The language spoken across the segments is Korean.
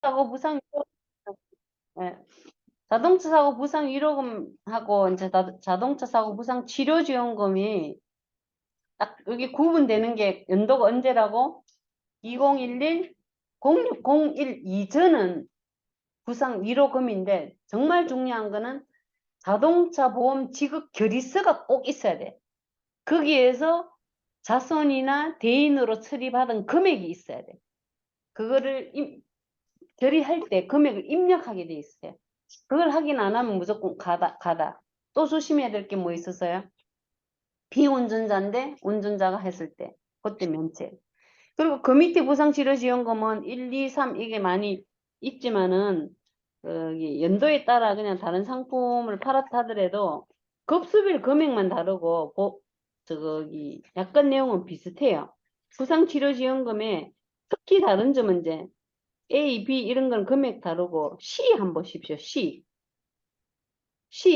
사고 부상 예. 자동차 사고 부상 위로금하고 이제 자동차 사고 부상 치료 지원금이 딱 여기 구분되는 게 연도가 언제라고? 2011 0601 이전은 부상 위로금인데 정말 중요한 거는 자동차 보험 지급 결의서가 꼭 있어야 돼. 거기에서 자손이나 대인으로 처리받은 금액이 있어야 돼. 그거를 결의할 때 금액을 입력하게 돼 있어요. 그걸 확인 안 하면 무조건 가다. 또 조심해야 될 게 뭐 있었어요? 비운전자인데 운전자가 했을 때 그때 면책. 그리고 그 밑에 보상치료지원금은 1, 2, 3 이게 많이 있지만은 연도에 따라 그냥 다른 상품을 팔았다 하더라도 급수별 금액만 다르고 약관 내용은 비슷해요. 보상치료지원금에 특히 다른 점은 이제 A, B 이런 건 금액 다르고 C 한번 보십시오. C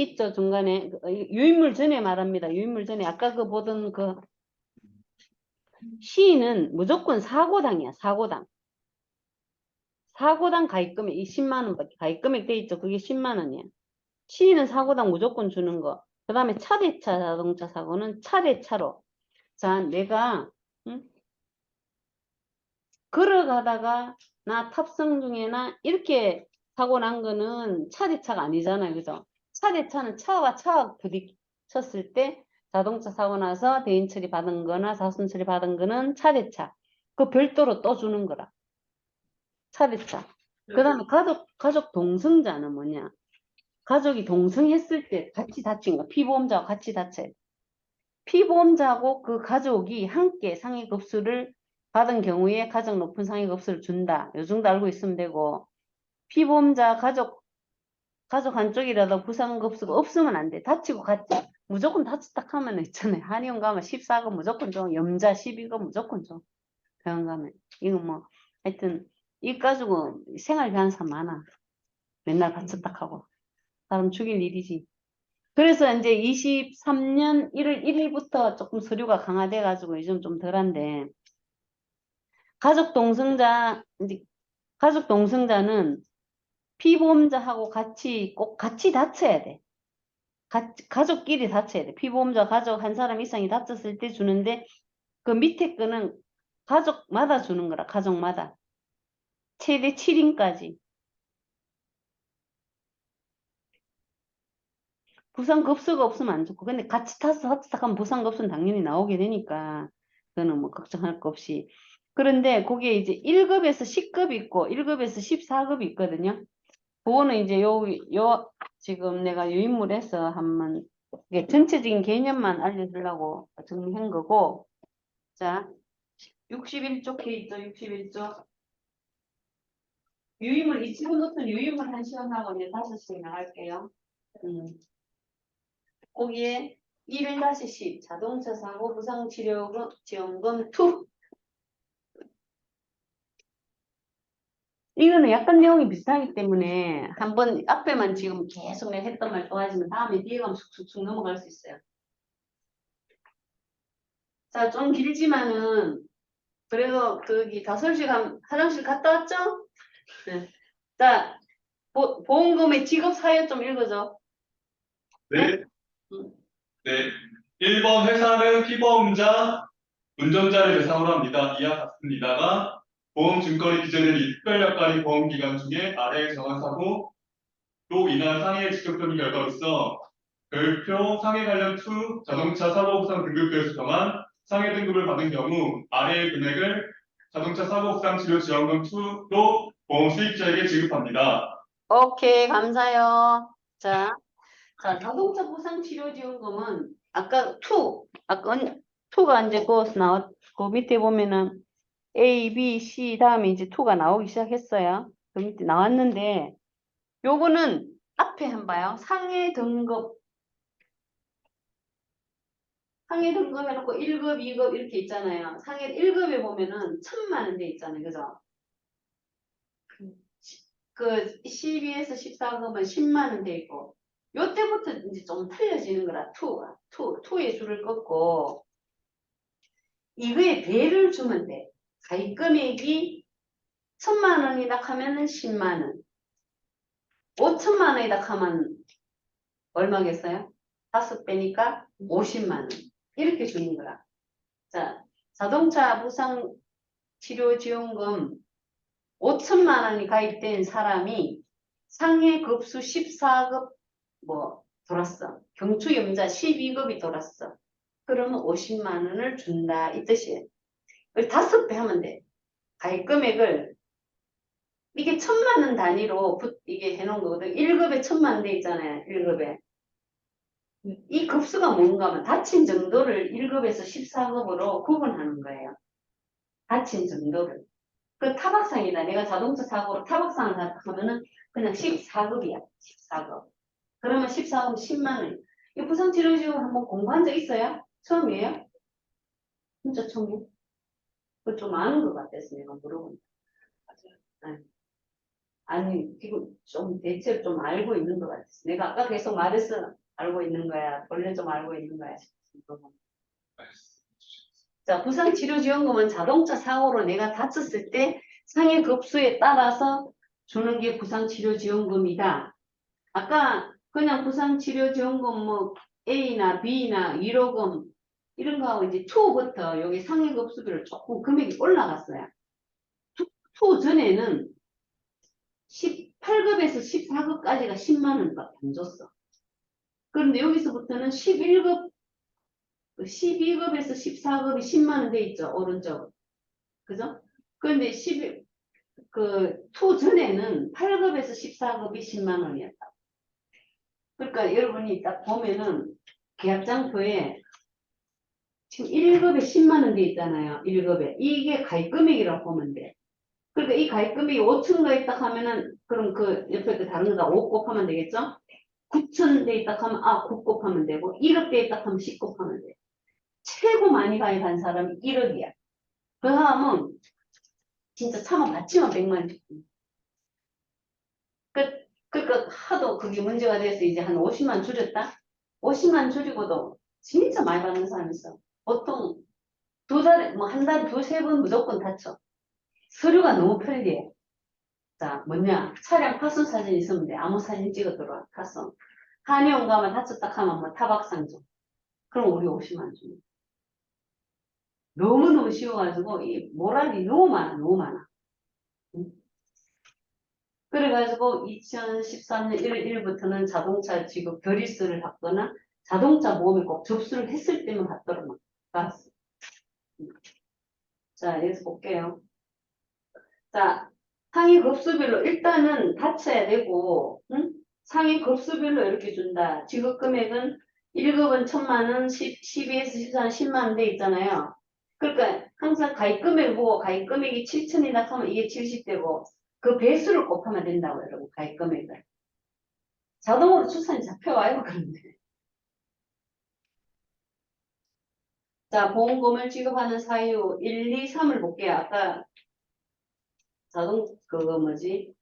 있죠 중간에 유인물 전에 말합니다. 유인물 전에 아까 그 보던 그 C는 무조건 사고당이야. 사고당 가입금액 20만 원밖에 가입금액 돼 있죠. 그게 10만 원이야. C는 사고당 무조건 주는 거. 그 다음에 차대차 자동차 사고는 차대차로. 자, 내가 걸어가다가 나 탑승 중에나 이렇게 사고 난 거는 차대차가 아니잖아요. 그죠? 차대차는 차와 부딪혔을 때 자동차 사고 나서 대인 처리 받은 거나 자손 처리 받은 거는 차대차. 그 별도로 또 주는 거라. 차대차. 그 다음에 가족 동승자는 뭐냐? 가족이 동승했을 때 같이 다친 거. 피보험자와 같이 다쳐야 돼. 피보험자하고 그 가족이 함께 상해급수를 받은 경우에 가장 높은 상해급수를 준다. 요 정도 알고 있으면 되고 피보험자 가족 한쪽이라도 부상급수가 없으면 안 돼. 다치고 같이 무조건 다쳤다 하면 있잖아요. 한의원 가면 14금 무조건 줘. 염자 12금 무조건 줘. 병원 가면. 이거 뭐 하여튼 이 가지고 생활 변한 사람 많아. 맨날 다쳤다 하고. 사람 죽일 일이지. 그래서 이제 23년 1월 1일부터 조금 서류가 강화돼 가지고 요즘 좀 덜한데 가족 동승자는 피보험자하고 꼭 같이 다쳐야 돼. 가족끼리 다쳐야 돼. 피보험자 가족 한 사람 이상이 다쳤을 때 주는데 그 밑에 거는 가족마다 주는 거라. 가족마다. 최대 7인까지. 부상급수가 없으면 안 좋고 근데 같이 타서 하면 부상급수는 당연히 나오게 되니까 그거는 뭐 걱정할 거 없이 그런데 거기에 이제 1급에서 10급 있고 1급에서 14급이 있거든요. 그거는 이제 지금 내가 유인물에서 한번 이게 전체적인 개념만 알려주려고 정리한 거고 자 61쪽 케이스 61쪽 유인물 이 친구 노트는 유인물 한 시간하고 이제 5시간 나갈게요. 거기에 1-10 자동차 사고 부상 치료금 지원금 2 이거는 약간 내용이 비슷하기 때문에 한번 앞에만 지금 계속 내가 했던 말 또 하시면 다음에 뒤에 가면 쑥쑥 넘어갈 수 있어요. 자, 좀 길지만은 그래도 거기 다솔씨 화장실 갔다 왔죠? 네. 자, 보험금의 지급 사유 좀 읽어줘. 네. 네. 1번 회사는 피보험자, 운전자를 대상으로 합니다. 이와 같습니다가 보험 증권이 기재된 이 특별 약관이 보험 기간 중에 아래에 정한 사고로 인한 상해의 직접적인 결과로서 별표 상해 관련 2 자동차 사고 보상 등급표에서 정한 상해 등급을 받은 경우 아래의 금액을 자동차 사고 보상 치료 지원금 2로 보험 수익자에게 지급합니다. 오케이, 감사해요. 자, 자동차 보상 치료 지원금은 아까 2가 이제 그 밑에 보면은 A, B, C 다음에 이제 2가 나오기 시작했어요. 그 밑에 나왔는데 요거는 앞에 한번 봐요. 상해 등급 해놓고 1급, 2급 이렇게 있잖아요. 상해 1급에 보면은 1,000만 원 돼 있잖아요. 그죠? 그 12에서 14급은 10만 원 돼 있고 요때부터 이제 좀 틀려지는 거라 2의 줄을 긋고 이거에 배를 주면 돼. 가입 금액이 천만 원이다 하면은 10만 원. 5천만 원이다 하면 얼마겠어요? 5배니까 50만 원. 이렇게 주는 거라. 자, 자동차 부상 치료 지원금 5천만 원이 가입된 사람이 상해 급수 14급 뭐 돌았어. 경추염자 12급이 돌았어. 그러면 50만 원을 준다 이 뜻이에요. 5배 하면 돼. 가입 금액을 이게 1,000만 원 단위로 이게 해놓은 거거든. 1급에 1,000만 원 돼 있잖아요. 1급에. 이 급수가 뭔가 하면 다친 정도를 1급에서 14급으로 구분하는 거예요. 다친 정도를. 그 타박상이다. 내가 자동차 사고로 타박상을 하면은 그냥 14급이야. 14급. 그러면 14급 10만 원. 이 부상치료지원 한번 공부한 적 있어요? 처음이에요? 진짜 처음이에요? 그거 좀 아는 것 같아서 내가 물어본다. 맞아요. 네. 아니, 이거 좀 대체로 좀 알고 있는 것 같았어. 내가 아까 계속 말했어. 알고 있는 거야. 원래 좀 알고 있는 거야. 자, 부상치료지원금은 자동차 사고로 내가 다쳤을 때 상해 급수에 따라서 주는 게 부상치료지원금이다. 아까 그냥 부상치료지원금 뭐 A나 B나 위로금 이런 거하고 이제 2부터 여기 상해 급수비를 조금 금액이 올라갔어요. 2 전에는 18급에서 14급까지가 10만 원밖에 안 줬어. 그런데 여기서부터는 11급, 12급에서 14급이 10만 원 돼 있죠. 오른쪽. 그죠? 그런데 2 전에는 8급에서 14급이 10만 원이었다. 그러니까 여러분이 딱 보면은 계약장표에 지금 1급에 10만 원 돼 있잖아요. 1급에. 이게 가입금액이라고 보면 돼. 그러니까 이 가입금액이 5천 가 있다 하면은 그럼 그 옆에 그 다른 거다 5 곱하면 되겠죠? 9천 돼 있다 하면 9 곱하면 되고 1억 돼 있다 하면 10 곱하면 돼. 최고 많이 가입한 사람이 1억이야. 그 사람은 진짜 차만 받치면 100만 원. 그러니까 하도 그게 문제가 돼서 이제 한 50만 줄였다? 50만 줄이고도 진짜 많이 받는 사람이 있어. 보통 뭐 한 달에 2-3번 무조건 다쳐. 서류가 너무 편리해. 자, 뭐냐. 차량 파손 사진 있으면 돼. 아무 사진 찍어 들어와. 파손. 한의원 가면 다쳤다 하면 뭐 타박상 줘. 그럼 우리 50만 줘. 너무너무 쉬워가지고 이 모랄이 너무 많아. 너무 많아. 응? 그래가지고 2013년 1월 1일부터는 자동차 지급 결의서를 받거나 자동차 보험에 꼭 접수를 했을 때만 받더라고요. 받았어. 자, 여기서 볼게요. 자, 상위 급수별로 일단은 다쳐야 되고, 응? 상위 급수별로 이렇게 준다. 지급 금액은 1급은 1,000만 원, 12에서 14는 10만 원 돼 있잖아요. 그러니까 항상 가입 금액을 보고 가입 금액이 7천이다 하면 이게 70대고 그 배수를 곱하면 된다고 여러분. 가입 금액을. 자동으로 추산이 잡혀와요. 그런데. 자, 보험금을 지급하는 사유 1, 2, 3을 볼게요. 아까 그거 뭐지?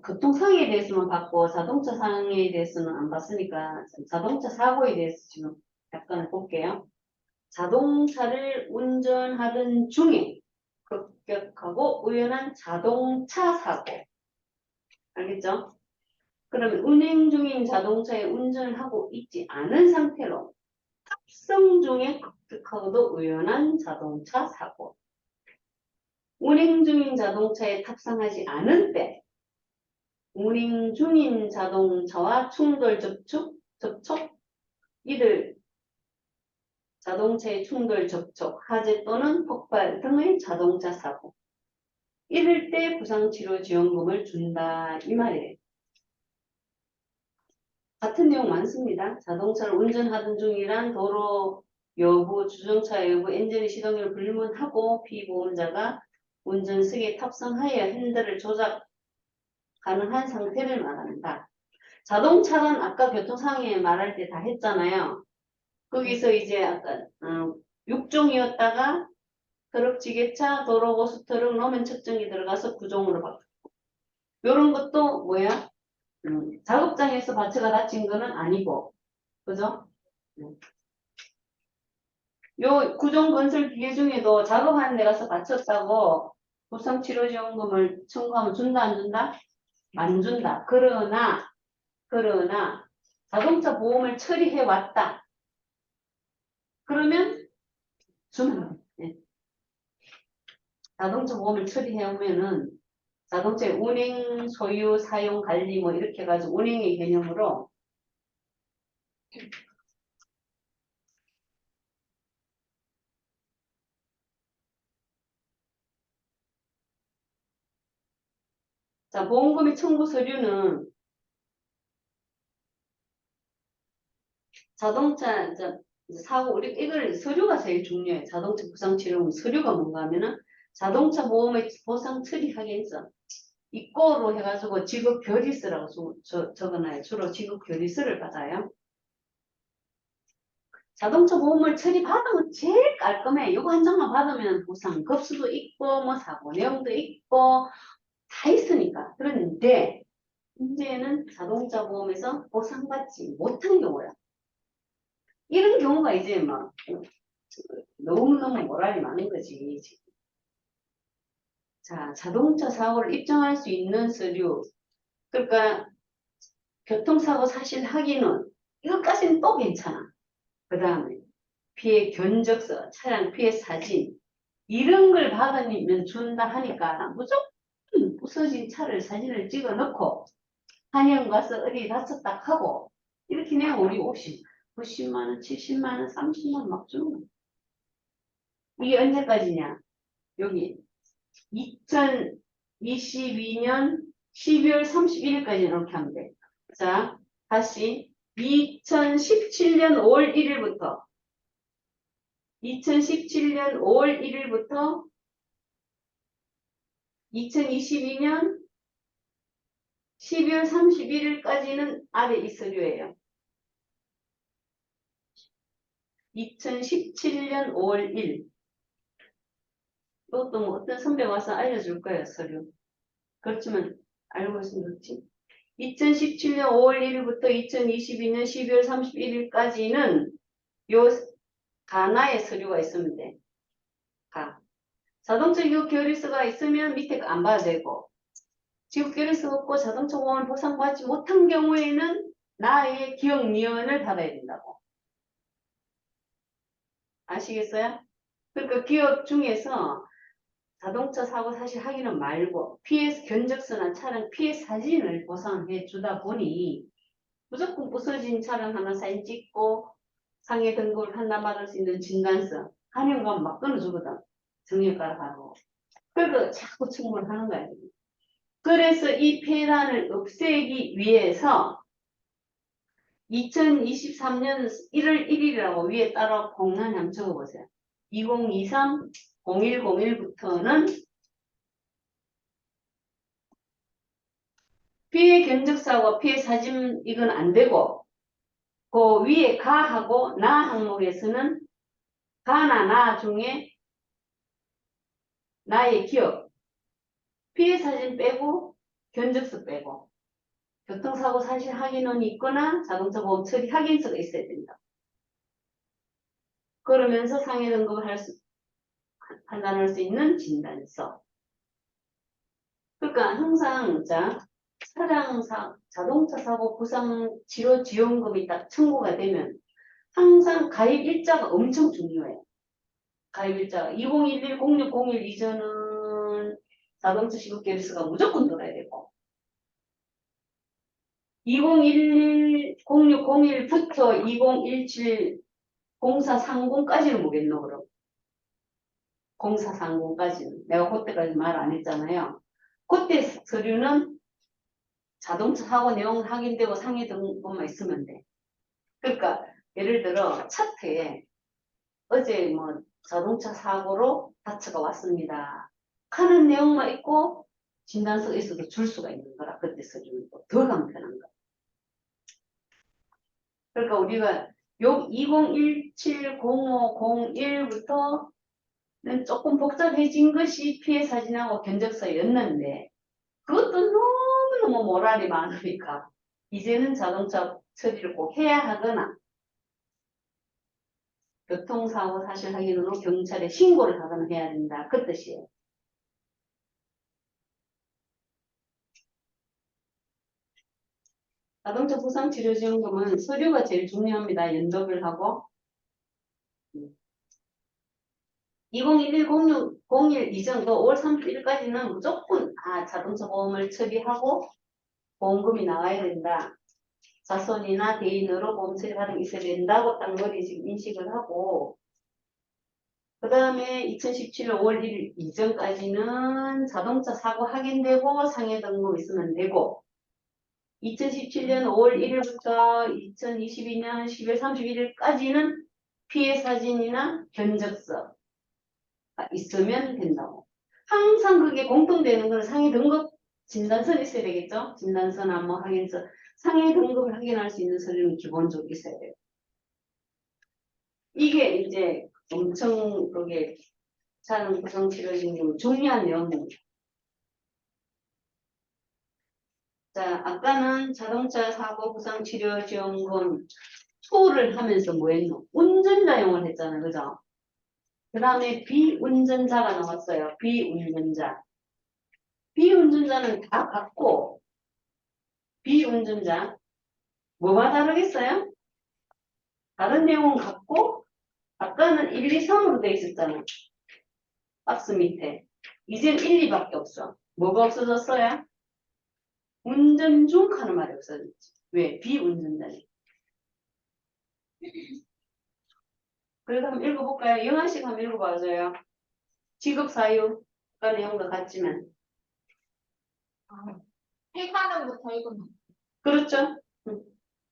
교통상해에 대해서만 봤고 자동차 상해에 대해서는 안 봤으니까 자동차 사고에 대해서 지금 약간 볼게요. 자동차를 운전하던 중에 급격하고 우연한 자동차 사고. 알겠죠? 그러면 운행 중인 자동차에 운전을 하고 있지 않은 상태로 탑승 중에 급격하고도 우연한 자동차 사고. 운행 중인 자동차에 탑승하지 않은 때 운행 중인 자동차와 충돌 접촉, 이들 자동차의 충돌 접촉, 화재 또는 폭발 등의 자동차 사고. 이럴 때 부상치료지원금을 준다 이 말이에요. 같은 내용 많습니다. 자동차를 운전하던 중이란 도로 여부, 주정차 여부, 엔진의 시동을 불문하고 피보험자가 운전석에 탑승하여 핸들을 조작 가능한 상태를 말한다. 자동차는 아까 교통상해 말할 때 다 했잖아요. 거기서 이제 아까 6종이었다가 트럭, 지게차, 도로고속트럭, 노면 측정기 들어가서 9종으로 바뀌었고 요런 것도 뭐야? 작업장에서 바체가 다친 거는 아니고 그죠? 요 구종 건설 기계 중에도 작업하는 데 가서 다쳤다고 보상치료지원금을 청구하면 준다, 안 준다? 안 준다. 그러나 자동차 보험을 처리해 왔다. 그러면 주면 돼. 네. 자동차 보험을 처리해 오면은 자동차의 운행, 소유, 사용, 관리 뭐 이렇게 해가지고 운행의 개념으로 자, 보험금의 청구 서류는 자동차 이제 사고 우리 이걸 서류가 제일 중요해. 자동차 보상 치료금 서류가 뭔가 하면은 자동차 보험의 보상 처리하겠어. 이거로 해가지고 지급 결의서라고 적어놔요. 주로 지급 결의서를 받아요. 자동차 보험을 처리받으면 제일 깔끔해. 이거 한 장만 받으면 보상 급수도 있고 뭐 사고 내용도 있고 다 있으니까. 그런데 문제는 자동차 보험에서 보상받지 못한 경우야. 이런 경우가 이제 막 너무너무 모랄이 많은 거지. 자, 자동차 사고를 입증할 수 있는 서류. 그러니까 교통사고 사실 확인은 이것까지는 또 괜찮아. 그 다음에 피해 견적서, 차량 피해 사진 이런 걸 받으면 준다 하니까 무조건 부서진 차를 사진을 찍어 넣고 한의원 가서 어디 다쳤다 하고 이렇게 내면 우리 90만 원, 70만 원, 30만 원 막 주는 거야. 이게 언제까지냐? 여기 2022년 12월 31일까지 이렇게 하면 돼. 자, 다시 2017년 5월 1일부터 2017년 5월 1일부터 2022년 12월 31일까지는 아래 이 서류예요. 2017년 5월 1일. 이것도 뭐 어떤 선배 와서 알려줄 거예요, 서류. 그렇지만 알고 있으면 좋지. 2017년 5월 1일부터 2022년 12월 31일까지는 요 가나의 서류가 있으면 돼. 가. 자동차 기업 결의서가 있으면 밑에 거 안 봐도 되고 지급 결의서 없고 자동차 보험을 보상받지 못한 경우에는 나의 기억 미연을 받아야 된다고. 아시겠어요? 그러니까 기업 중에서 자동차 사고 사실 확인은 말고 피해 견적서나 차량 피해 사진을 보상해 주다 보니 무조건 부서진 차량 하나 사진 찍고 상해 등급을 한다 받을 수 있는 진단서 한영 가면 막 끊어주거든. 정형가락 하고. 그러니까 자꾸 청구를 하는 거야. 그래서 이 폐단을 없애기 위해서 2023년 1월 1일이라고 위에 따라 공란 한번 적어보세요. 2023 0101부터는 피해 견적사고 피해 사진 이건 안 되고 그 위에 가하고 나 항목에서는 가나 나 중에 나의 기억 피해 사진 빼고 견적서 빼고 교통사고 사실 확인원이 있거나 자동차 보험 처리 확인서가 있어야 된다. 그러면서 상해 등급을 판단할 수 있는 진단서. 그러니까 항상 자동차 사고 부상 치료 지원금이 딱 청구가 되면 항상 가입 일자가 엄청 중요해요. 가입 일자가 2011-0601 이전은 자동차 시급 계획서가 무조건 들어야 되고 2011-0601부터 2017 0430까지는 뭐겠노 그럼? 0430까지는 내가 그때까지 말 안 했잖아요. 그때 서류는 자동차 사고 내용 확인되고 상해 등급만 있으면 돼. 그러니까 예를 들어 차트에 어제 뭐 자동차 사고로 다쳐가 왔습니다. 하는 내용만 있고 진단서가 있어도 줄 수가 있는 거라. 그때 서류는 더 간편한 거. 그러니까 우리가 요 2017-0501부터는 조금 복잡해진 것이 피해 사진하고 견적서였는데 그것도 너무너무 모랄이 많으니까 이제는 자동차 처리를 꼭 해야 하거나 교통사고 사실 확인으로 경찰에 신고를 하거나 해야 된다. 그 뜻이에요. 자동차 부상치료지원금은 서류가 제일 중요합니다. 연도별 하고. 2011-06-01 이전 그 5월 31일까지는 무조건 자동차 보험을 처리하고 보험금이 나와야 된다. 자손이나 대인으로 보험 처리 받은 게 있어야 된다고 딱 머리 지금 인식을 하고, 그 다음에 2017년 5월 1일 이전까지는 자동차 사고 확인되고 상해 등록 있으면 되고, 2017년 5월 1일부터 2022년 10월 31일까지는 피해 사진이나 견적서 있으면 된다고. 항상 그게 공통되는 건 상해 등급 진단서는 있어야 되겠죠? 진단서나 뭐 확인서. 상해 등급을 확인할 수 있는 서류는 기본적으로 있어야 돼요. 이게 이제 엄청 그게 자동 구성 치료지원금 중요한 내용입니다. 자, 아까는 자동차 사고 구상 치료 지원금 투를 하면서 뭐 했노? 운전자용을 했잖아요. 그죠? 그 다음에 비운전자가 나왔어요. 비운전자. 비운전자는 다 같고, 비운전자. 뭐가 다르겠어요? 다른 내용은 같고, 아까는 1, 2, 3으로 돼 있었잖아. 박스 밑에. 이젠 1, 2밖에 없어. 뭐가 없어졌어요? 운전 중 하는 말이 없어졌지. 왜? 비운전자니. 그래서 한번 읽어볼까요? 영아씩 한번 읽어봐줘요. 직업 사유. 아까 내용과 같지만. 회사는부터 읽으면 그렇죠? 응.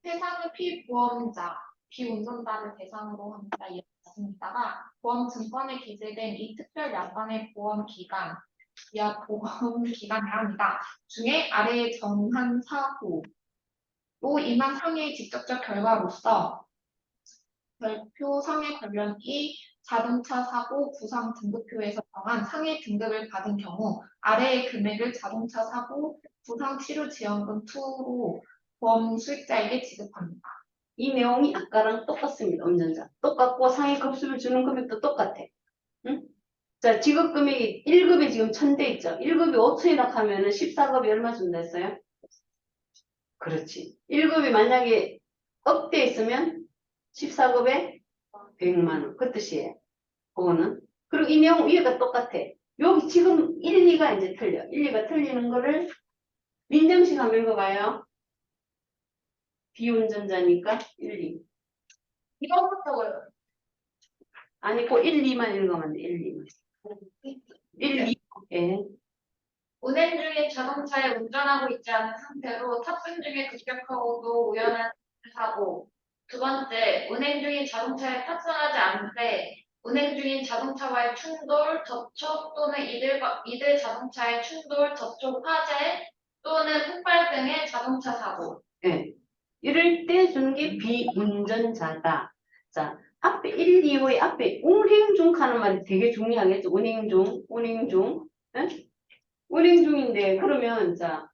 회사는 피보험자, 비운전자를 대상으로 합니다. 이렇게 말씀드리다가 보험증권에 기재된 이 특별 약관의 보험 기간, 보험 기간이 합니다. 중에 아래에 정한 사후로 인한 상해의 직접적 결과로서 별표 상해 관련이 자동차 사고 부상 등급표에서 정한 상해 등급을 받은 경우 아래의 금액을 자동차 사고 부상 치료 지원금 2로 보험 수익자에게 지급합니다. 이 내용이 아까랑 똑같습니다. 운전자. 똑같고 상해 급수를 주는 금액도 똑같아. 응? 자, 지급 금액이 1급이 지금 1000대 있죠. 1급이 5천이라 하면은 14급이 얼마 준다 했어요? 그렇지. 1급이 만약에 억대 있으면 14급에 100만 원. 그 뜻이에요. 그거는. 그리고 이 내용 위에가 똑같아. 여기 지금 1, 2가 이제 틀려. 1, 2가 틀리는 거를 민정식 한번 읽어봐요. 비운전자니까 1, 2. 이것부터 아니, 그 1, 2만 읽으면 돼. 1, 2만. 1, 2. 예. 운행 중에 자동차에 운전하고 있지 않은 상태로 탑승 중에 급격하고도 우연한 사고. 두 번째, 운행 중인 자동차에 탑승하지 않되 운행 중인 자동차와의 충돌, 접촉 또는 이들 자동차의 충돌, 접촉, 화재 또는 폭발 등의 자동차 사고. 예. 이럴 때 주는 게 비운전자다. 자, 앞에 1, 2호의 앞에 운행 중 하는 말이 되게 중요하겠죠. 운행 중, 운행 중. 예? 운행 중인데, 그러면, 자,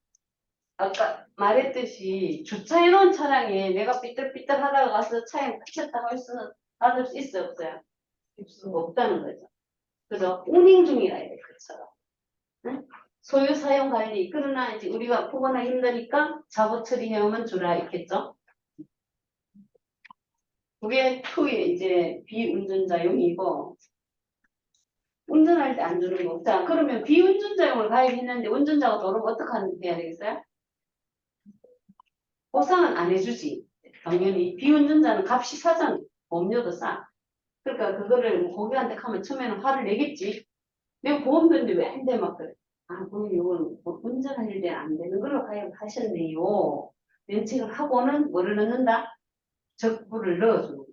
아까 말했듯이 주차해놓은 차량에 내가 삐뚤삐뚤 하다가 가서 차에 다쳤다고 해서 받을 수 있어요, 없어요? 없다는 거죠. 그죠? 운행 중이라 해야 돼, 그처럼. 응? 소유 사용 관리. 그러나 이제 우리가 보거나 힘드니까 자고 처리해오면 주라 있겠죠? 그게 투의 이제 비운전자용이고, 운전할 때 안 주는 거. 자, 그러면 비운전자용을 가입했는데 운전자가 도로면 어떻게 해야 되겠어요? 보상은 안 해주지. 당연히 비운전자는 값이 사잖아. 보험료도 싸. 그러니까 그거를 뭐 고객한테 하면 처음에는 화를 내겠지. 내가 보험 드는데 왜 안 돼? 막 그래. 아, 그럼 이건 뭐 운전할 때는 안 되는 걸로 가입하셨네요. 면책을 하고는 뭐를 넣는다? 적부를 넣어주는 거죠.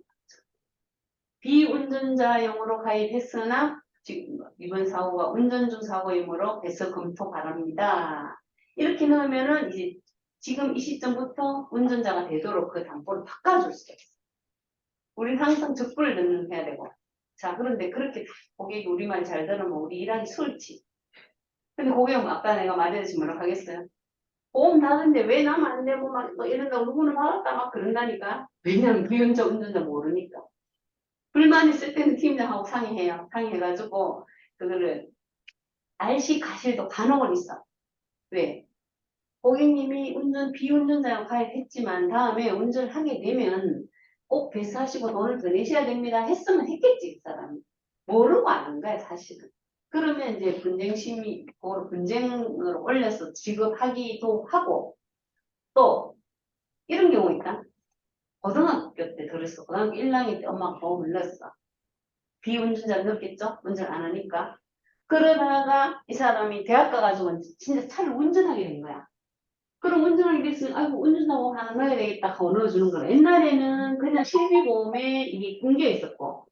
비운전자용으로 가입했으나 지금 이번 사고가 운전 중 사고이므로 배서 검토 바랍니다. 이렇게 넣으면은 이제 지금 이 시점부터 운전자가 되도록 그 담보를 바꿔줄 수가 있어. 우리는 항상 적부를 넣는 해야 되고. 자, 그런데 그렇게 고객이 우리 말 잘 들으면 우리 일하기 싫지. 근데 고객은 아까 내가 말해주지 뭐라 하겠어요? 보험 다는데 왜 나면 안 되고 막 이런다고 누구는 받았다 막 그런다니까. 왜냐면 운전자 모르니까. 불만 있을 때는 팀장하고 상의해요. 상의해가지고 그거를 RC 가실도 간혹은 있어. 왜? 고객님이 비운전자용 가입했지만 다음에 운전을 하게 되면 꼭 배스하시고 돈을 더 내셔야 됩니다. 했으면 했겠지, 그 사람이. 모르고 아는 거야, 사실은. 그러면 이제 분쟁심의, 그걸 분쟁을 올려서 지급하기도 하고, 또, 이런 경우 있다. 고등학교 때 들었어. 고등학교 1학년 때 엄마가 보험을 넣었어. 비운전자 넣었겠죠? 운전 안 하니까. 그러다가 이 사람이 대학 가가지고 진짜 차를 운전하게 된 거야. 그럼 운전하게 됐으면, 아이고, 운전자보험 하나 넣어야 되겠다 하고 넣어주는 거야. 옛날에는 그냥 실비보험에 이게 담겨 있었고,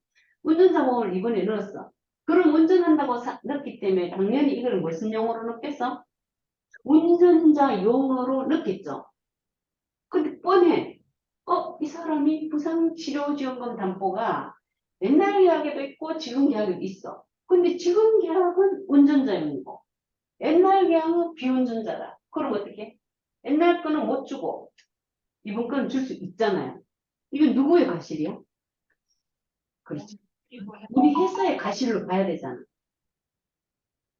운전자보험을 이번에 넣었어. 그럼 운전한다고 넣었기 때문에 당연히 이걸 무슨 용어로 넣겠어? 운전자용어로 넣겠죠. 근데 뻔해. 이 사람이 부상치료지원금 담보가 옛날 계약에도 있고 지금 계약에도 있어. 근데 지금 계약은 운전자용이고 옛날 계약은 비운전자다. 그럼 어떻게? 옛날 거는 못 주고 이번 거는 줄 수 있잖아요. 이건 누구의 과실이야? 그렇죠. 우리 회사의 과실로 봐야 되잖아.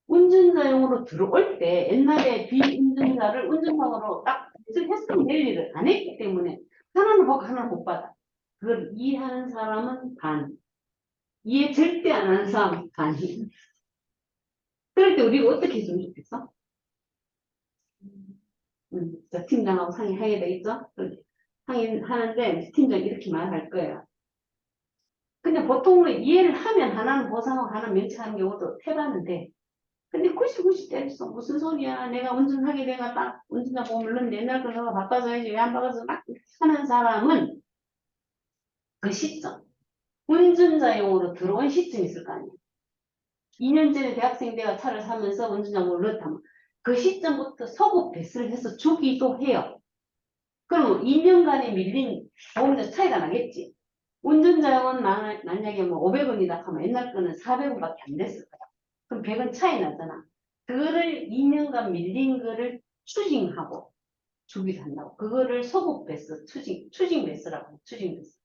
운전자용으로 들어올 때 옛날에 비운전자를 운전사고로 딱 했으면 될 일을 안 했기 때문에 하나는 받고 하나는 못 받아. 그걸 이해하는 사람은 반, 이해 절대 안 하는 사람은 반이. 그럴 때 우리가 어떻게 했으면 좋겠어? 저 팀장하고 상의해야 되겠죠? 상의하는데 팀장이 이렇게 말할 거예요. 근데 보통은 이해를 하면 하나는 보상하고 하나는 면책하는 경우도 해봤는데 근데 90 때렸어. 무슨 소리야. 내가 운전하게 돼가 딱 운전자 보험을 넣는데 옛날 거 내가 바꿔줘야지. 왜 안 바꿔줘? 막 하는 사람은 그 시점. 운전자용으로 들어온 시점이 있을 거 아니야. 2년 전에 대학생 때가 차를 사면서 운전자용으로 넣었다면 그 시점부터 소급 배스를 해서 주기도 해요. 그럼 2년간에 밀린 보험료 차이가 나겠지. 운전자용은 만약에 뭐 500원이다 하면 옛날 거는 400원밖에 안 됐을 거야. 그럼 100원 차이 나잖아. 그거를 2년간 밀린 거를 추징하고 주기도 한다고. 그거를 소급 배스, 추징 배스라고 해요. 추징 배스.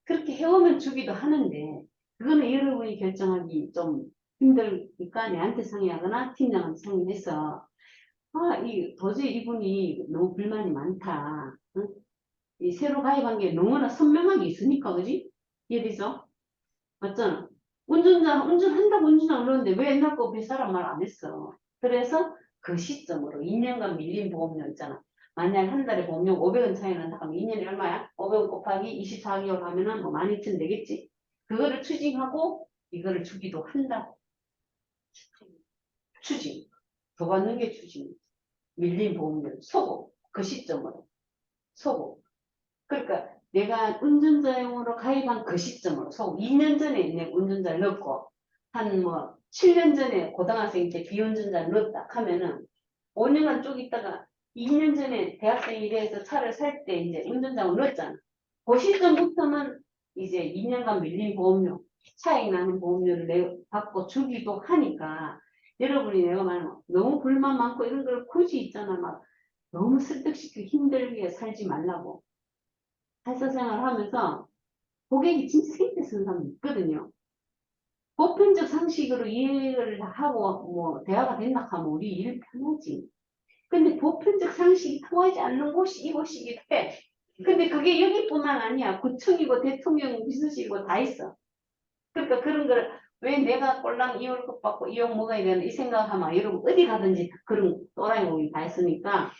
그렇게 해오면 주기도 하는데 그거는 여러분이 결정하기 좀 힘드니까 내한테 상의하거나 팀장한테 상의해서 도저히 이분이 너무 불만이 많다. 응? 이 새로 가입한 게 너무나 선명하게 있으니까 그지? 이해되죠? 맞잖아. 운전한다고 운전장을 넣었는데 왜 옛날 거 비싸란 말 안 했어. 그래서 그 시점으로 2년간 밀린 보험료 있잖아. 만약 한 달에 보험료 500원 차이 난다 하면 2년이 얼마야? 500원 곱하기 24개월 하면은 뭐 12,000 되겠지? 그거를 추징하고 이거를 주기도 한다고. 추징. 더 받는 게 추징. 밀린 보험료. 소급. 그 시점으로. 소급. 그러니까 내가 운전자용으로 가입한 그 시점으로 속 2년 전에 내 운전자를 넣고 한 뭐 7년 전에 고등학생 때 비운전자를 넣었다 하면은 5년간 쭉 있다가 2년 전에 대학생이 돼서 차를 살 때 이제 운전자를 넣었잖아. 그 시점부터는 이제 2년간 밀린 보험료, 차이 나는 보험료를 받고 주기도 하니까 여러분이 내가 말하는 너무 불만 많고 이런 걸 굳이 있잖아. 막 너무 설득시키고 힘들게 살지 말라고. 회사 생활 하면서 고객이 진짜 생태 쓰는 사람이 있거든요. 보편적 상식으로 이해를 하고 뭐 대화가 된다 하면 우리 일 편하지. 근데 보편적 상식이 통하지 않는 곳이 이곳이기도 해. 근데 그게 여기뿐만 아니야. 구청이고 대통령 비서실이고 다 있어. 그러니까 그런 걸 왜 내가 꼴랑 이 월급 받고 이 욕 먹어야 되나 이 생각하면 여러분 어디 가든지 그런 또라이 몸이 다 있으니까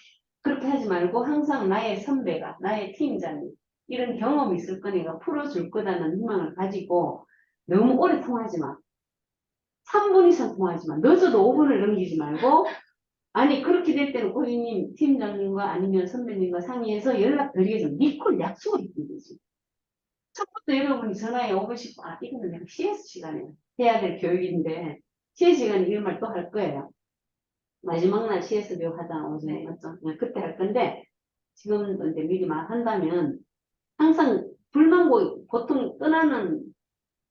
그렇게 하지 말고 항상 나의 선배가 나의 팀장이 이런 경험이 있을 거니까 풀어줄 거다는 희망을 가지고 너무 오래 통하지 마. 3분 이상 통하지 마. 늦어도 5분을 넘기지 말고 아니 그렇게 될 때는 고객님 팀장님과 아니면 선배님과 상의해서 연락 드리게 좀 믿고 약속을 해주는 거지. 첫부터 여러분이 전화에 오고 싶고 이거는 내가 CS 시간에 해야 될 교육인데 CS 시간에 이런 말 또 할 거예요. 마지막 날 CS 교육 하잖아 오전에 맞죠? 그때 할 건데 지금 이제 미리 말한다면 항상 불만고 보통 떠나는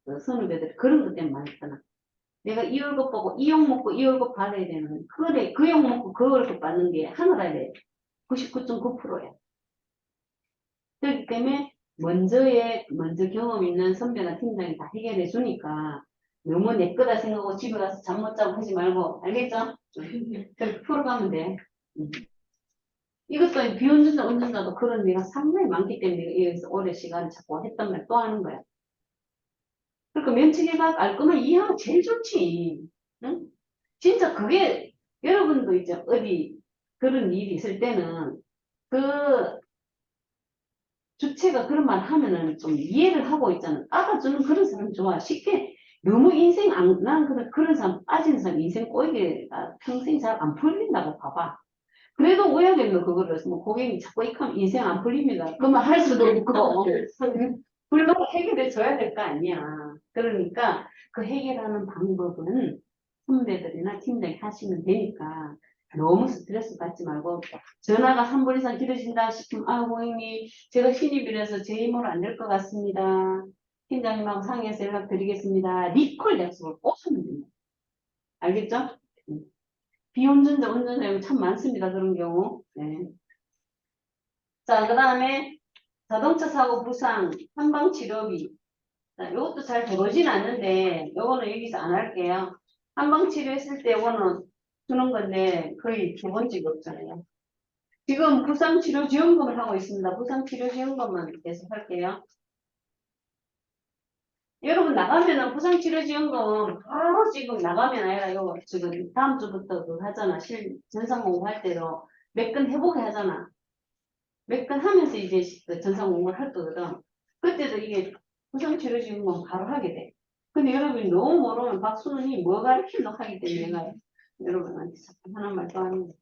그 선후배들 그런 것 때문에 많이 떠나. 내가 이 월급 보고 이 욕 먹고 이 월급 받아야 되는 그래 그 욕 먹고 그 월급 받는 게 하나라 돼. 99.9%야. 그렇기 때문에 먼저 경험 있는 선배나 팀장이 다 해결해 주니까 너무 내 거다 생각하고 집에 가서 잠 못 자고 하지 말고 알겠죠? 그렇게 풀어가면 돼. 그러니까 비운전자도 그런 일이 상당히 많기 때문에 여기서 오래 시간 자꾸 했던 말 또 하는 거야. 그러니까 면책이가 깔끔하게 이해하면 제일 좋지. 응? 진짜 그게 여러분도 이제 어디 그런 일이 있을 때는 그 주체가 그런 말 하면은 좀 이해를 하고 있잖아. 알아주는 그런 사람 좋아. 쉽게 너무 인생 안, 난 그런 사람 빠진 사람 인생 꼬이게가 평생 잘 안 풀린다고 봐봐. 그래도 오해하겠노 그거를 뭐 고객이 자꾸 이하면 인생 안 풀립니다. 그 말 할 수도 없고 불만 해결해 줘야 될 거 아니야. 그러니까 그 해결하는 방법은 선배들이나 팀장이 하시면 되니까 너무 스트레스 받지 말고 전화가 한 번 이상 길어진다 싶으면 아 고객님 제가 신입이라서 제 힘으로 안 될 것 같습니다. 팀장님하고 상의해서 연락드리겠습니다. 리콜 약속을 꼭 하면 됩니다. 알겠죠? 비운전자, 운전자 이거 참 많습니다. 그런 경우. 네. 자, 그 다음에 자동차 사고 부상, 한방치료비. 자, 이것도 잘 되보진 않는데, 요거는 여기서 안 할게요. 한방치료했을 때 요거는 주는 건데, 거의 두번 적이 없잖아요. 지금 부상치료지원금을 하고 있습니다. 부상치료지원금은 계속 할게요. 여러분 나가면은 부상치료지원금 바로 지금 나가면 아니라 이거 지금 다음 주부터 그 하잖아. 전산공부할 때도 몇 건 해보게 하잖아. 몇 건 하면서 이제 그 전산공부를 할 거거든. 그때도 이게 부상치료지원금 바로 하게 돼. 근데 여러분이 너무 모르면 박수는이 뭐 가르치노 하기 때문에 내가 여러분한테 자꾸 하는 말 또 하는 거.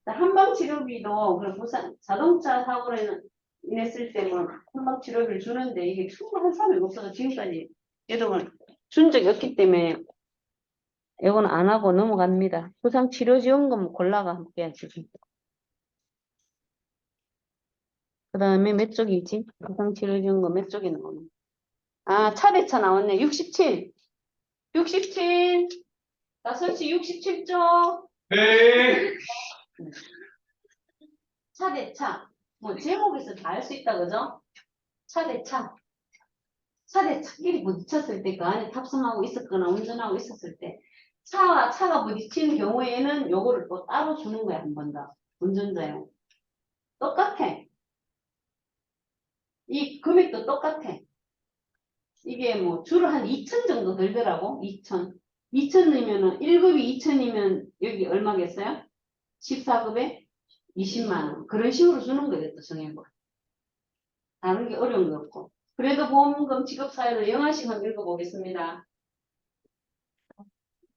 한방치료비도 그 부상 자동차 사고로 인했을 때 뭐 한방치료비를 주는데 이게 충분한 사람이 없어서 지금까지 여러분 준 적이 없기 때문에 이거는 안 하고 넘어갑니다. 부상치료지원금 골라가 함께 지금. 그 다음에 몇 쪽이지? 부상치료지원금 몇 쪽이 나오나? 아, 차대차 나왔네. 67. 67. 나설씨 67쪽. 네. 차대차. 뭐 제목에서 다 알 수 있다, 그죠? 차대차. 차대차끼리 부딪혔을 때 그 안에 탑승하고 있었거나 운전하고 있었을 때 차가 부딪힌 경우에는 요거를 또 따로 주는 거야, 한 번 더. 운전자용. 똑같아. 이 금액도 똑같아. 이게 뭐 주로 한 2천 정도 들더라고. 2천. 2천이면은 1급이 2천이면 여기 얼마겠어요? 14급에 20만 원. 그런 식으로 주는 거예요, 또 정해고. 다른 게 어려운 거 없고. 그래도 보험금 지급 사유를 영아 씨 한번 읽어보겠습니다.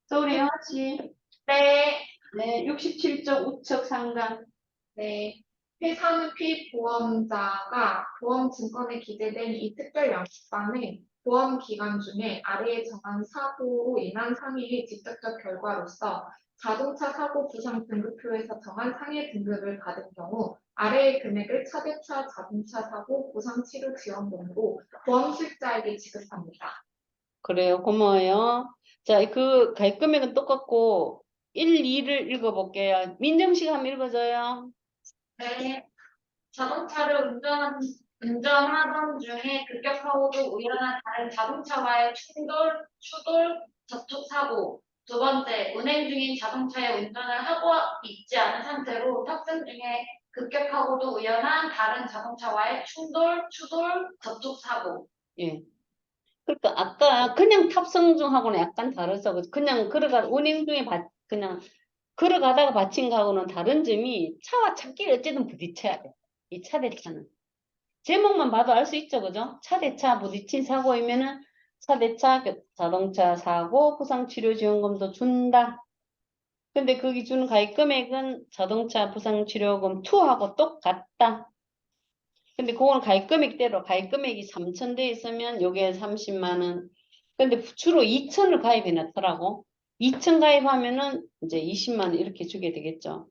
저 우리 영아 씨. 네. 네, 67쪽 우측 상단. 네. 회사는 피보험자가 보험증권에 기재된 이 특별약관의 보험기간 중에 아래에 정한 사고로 인한 상해의 직접적 결과로서 자동차 사고 부상 등급표에서 정한 상해 등급을 받은 경우 아래의 금액을 차대차 자동차 사고 부상 치료 지원금으로 보험실자에게 지급합니다. 그래요, 고마워요. 자, 그 가입 금액은 똑같고 1, 2를 읽어볼게요. 민정 씨가 한번 읽어줘요. 네, 자동차를 운전하던 중에 급격하고도 우연한 다른 자동차와의 충돌, 추돌, 접촉 사고. 두 번째, 운행 중인 자동차의 운전을 하고 있지 않은 상태로 탑승 중에 급격하고도 우연한 다른 자동차와의 충돌, 추돌, 접촉 사고. 예. 그러니까 아까 그냥 탑승 중하고는 약간 다르죠. 그냥 운행 중에 그냥 걸어가다가 받친 거하고는 다른 점이 차와 차끼리 어쨌든 부딪혀야 돼. 이 차대차는. 제목만 봐도 알 수 있죠, 그죠? 차대차 부딪힌 사고이면은 차대차 자동차 사고 부상치료지원금도 준다. 근데 거기 주는 가입 금액은 자동차 부상치료금 2하고 똑같다. 근데 그건 가입 금액대로 가입 금액이 3천 돼 있으면 요게 30만 원. 근데 주로 2천을 가입해 놨더라고. 2천 가입하면은 이제 20만 원 이렇게 주게 되겠죠.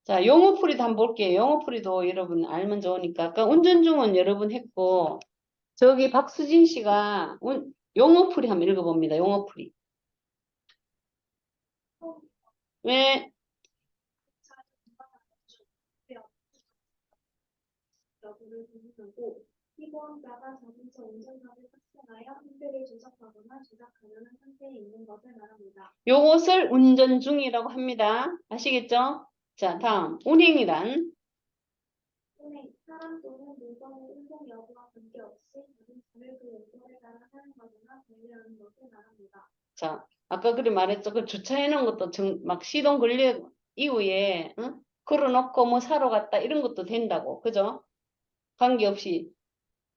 자, 영어풀이도 한번 볼게요. 영어풀이도 여러분 알면 좋으니까. 아까 운전 중은 여러분 했고, 저기 박수진 씨가 영어풀이 한번 읽어봅니다. 영어풀이. 왜? 여부를 고민하고 피보험자가 자동차 운전사를 탑승하여 핸들을 조작하거나 조작 가능한 상태에 있는 것을 말합니다. 요것을 운전 중이라고 합니다. 아시겠죠? 자, 다음. 운행이란 운행, 사람 또는 물건의 운송 여부와 관계없이 자동차를 그 용도에 따라 사용하거나 관리하는 것을 말합니다. 자, 아까 그래 말했죠. 그 주차해 놓은 것도 막 시동 걸려 이후에 응? 걸어놓고 뭐 사러 갔다 이런 것도 된다고. 그죠? 관계없이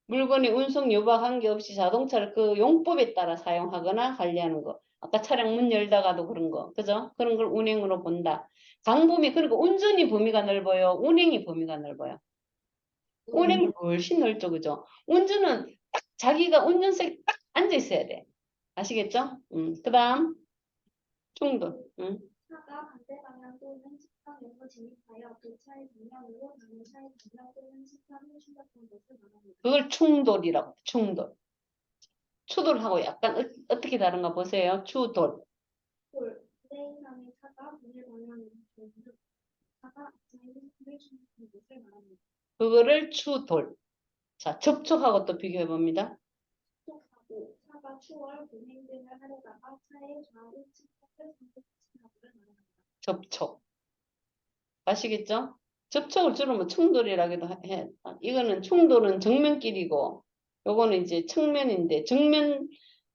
물건의 운송 여부와 관계없이 자동차를 그 용법에 따라 사용하거나 관리하는 거. 아까 차량 문 열다가도 그런 거. 그죠? 그런 걸 운행으로 본다. 장범위 그리고 운전이 범위가 넓어요. 운행이 범위가 넓어요. 운행이 훨씬 넓죠. 그죠? 운전은 딱 자기가 운전석에 딱 앉아 있어야 돼. 아시겠죠? 그다음 충돌. 차가 반대 방향 또는 직방으로 진입하여 두 차의 방향으로 다른 차의 방향 또는 직방을 충돌한 것을 말합니다. 그걸 충돌이라고. 충돌. 추돌하고 약간 어떻게 다른가 보세요. 추돌. 돌, 네 이상의 차가 반대 방향으로 돌면 차가 앞차의 힘을 충돌한 것을 말합니다. 그거를 추돌. 자, 접촉하고 또 비교해 봅니다. 접촉하고, 차가 추월, 운행 등을 하려다가 차의 좌우 측면을 상대하는 것을 말합니다. 접촉. 아시겠죠? 접촉을 줄이면 충돌이라기도 해. 이거는 충돌은 정면길이고, 요거는 이제 측면인데,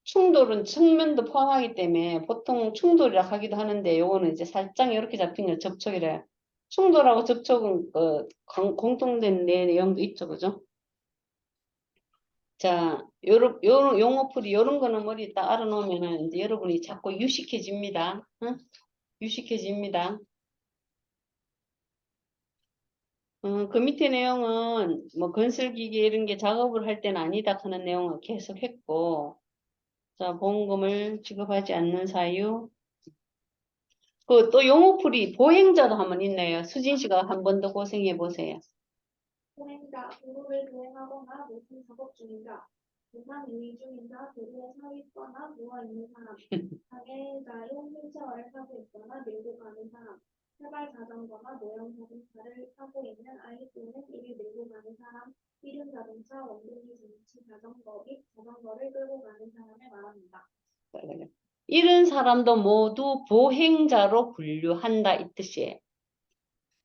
충돌은 측면도 포함하기 때문에 보통 충돌이라 하기도 하는데, 요거는 이제 살짝 이렇게 잡힌 걸 접촉이래요. 충돌하고 접촉은 공통된 내용도 있죠, 그죠? 자, 요런 용어풀이, 요런 거는 머리에 딱 알아놓으면은 이제 여러분이 자꾸 유식해집니다. 응? 유식해집니다. 그 밑에 내용은 뭐 건설기계 이런 게 작업을 할 때는 아니다 하는 내용을 계속 했고, 자, 보험금을 지급하지 않는 사유. 그 또 용어풀이 보행자도 한번 있네요. 수진 씨가 한 번 더 고생해 보세요. 보행자, 도로를 보행하거나 무슨 작업 중이다. 부상 유의 중이다. 도로에 서 있거나 누워있는 사람. 장애자용 휠체어를 타고 있거나 밀고 가는 사람. 세발 자전거나 모형 자동차를 타고 있는 아이 또는 이를 밀고 가는 사람. 이륜 자동차, 원동기 전치 자전거 및 자전거를 끌고 가는 사람을 말합니다. 이런 사람도 모두 보행자로 분류한다 이 뜻이에요.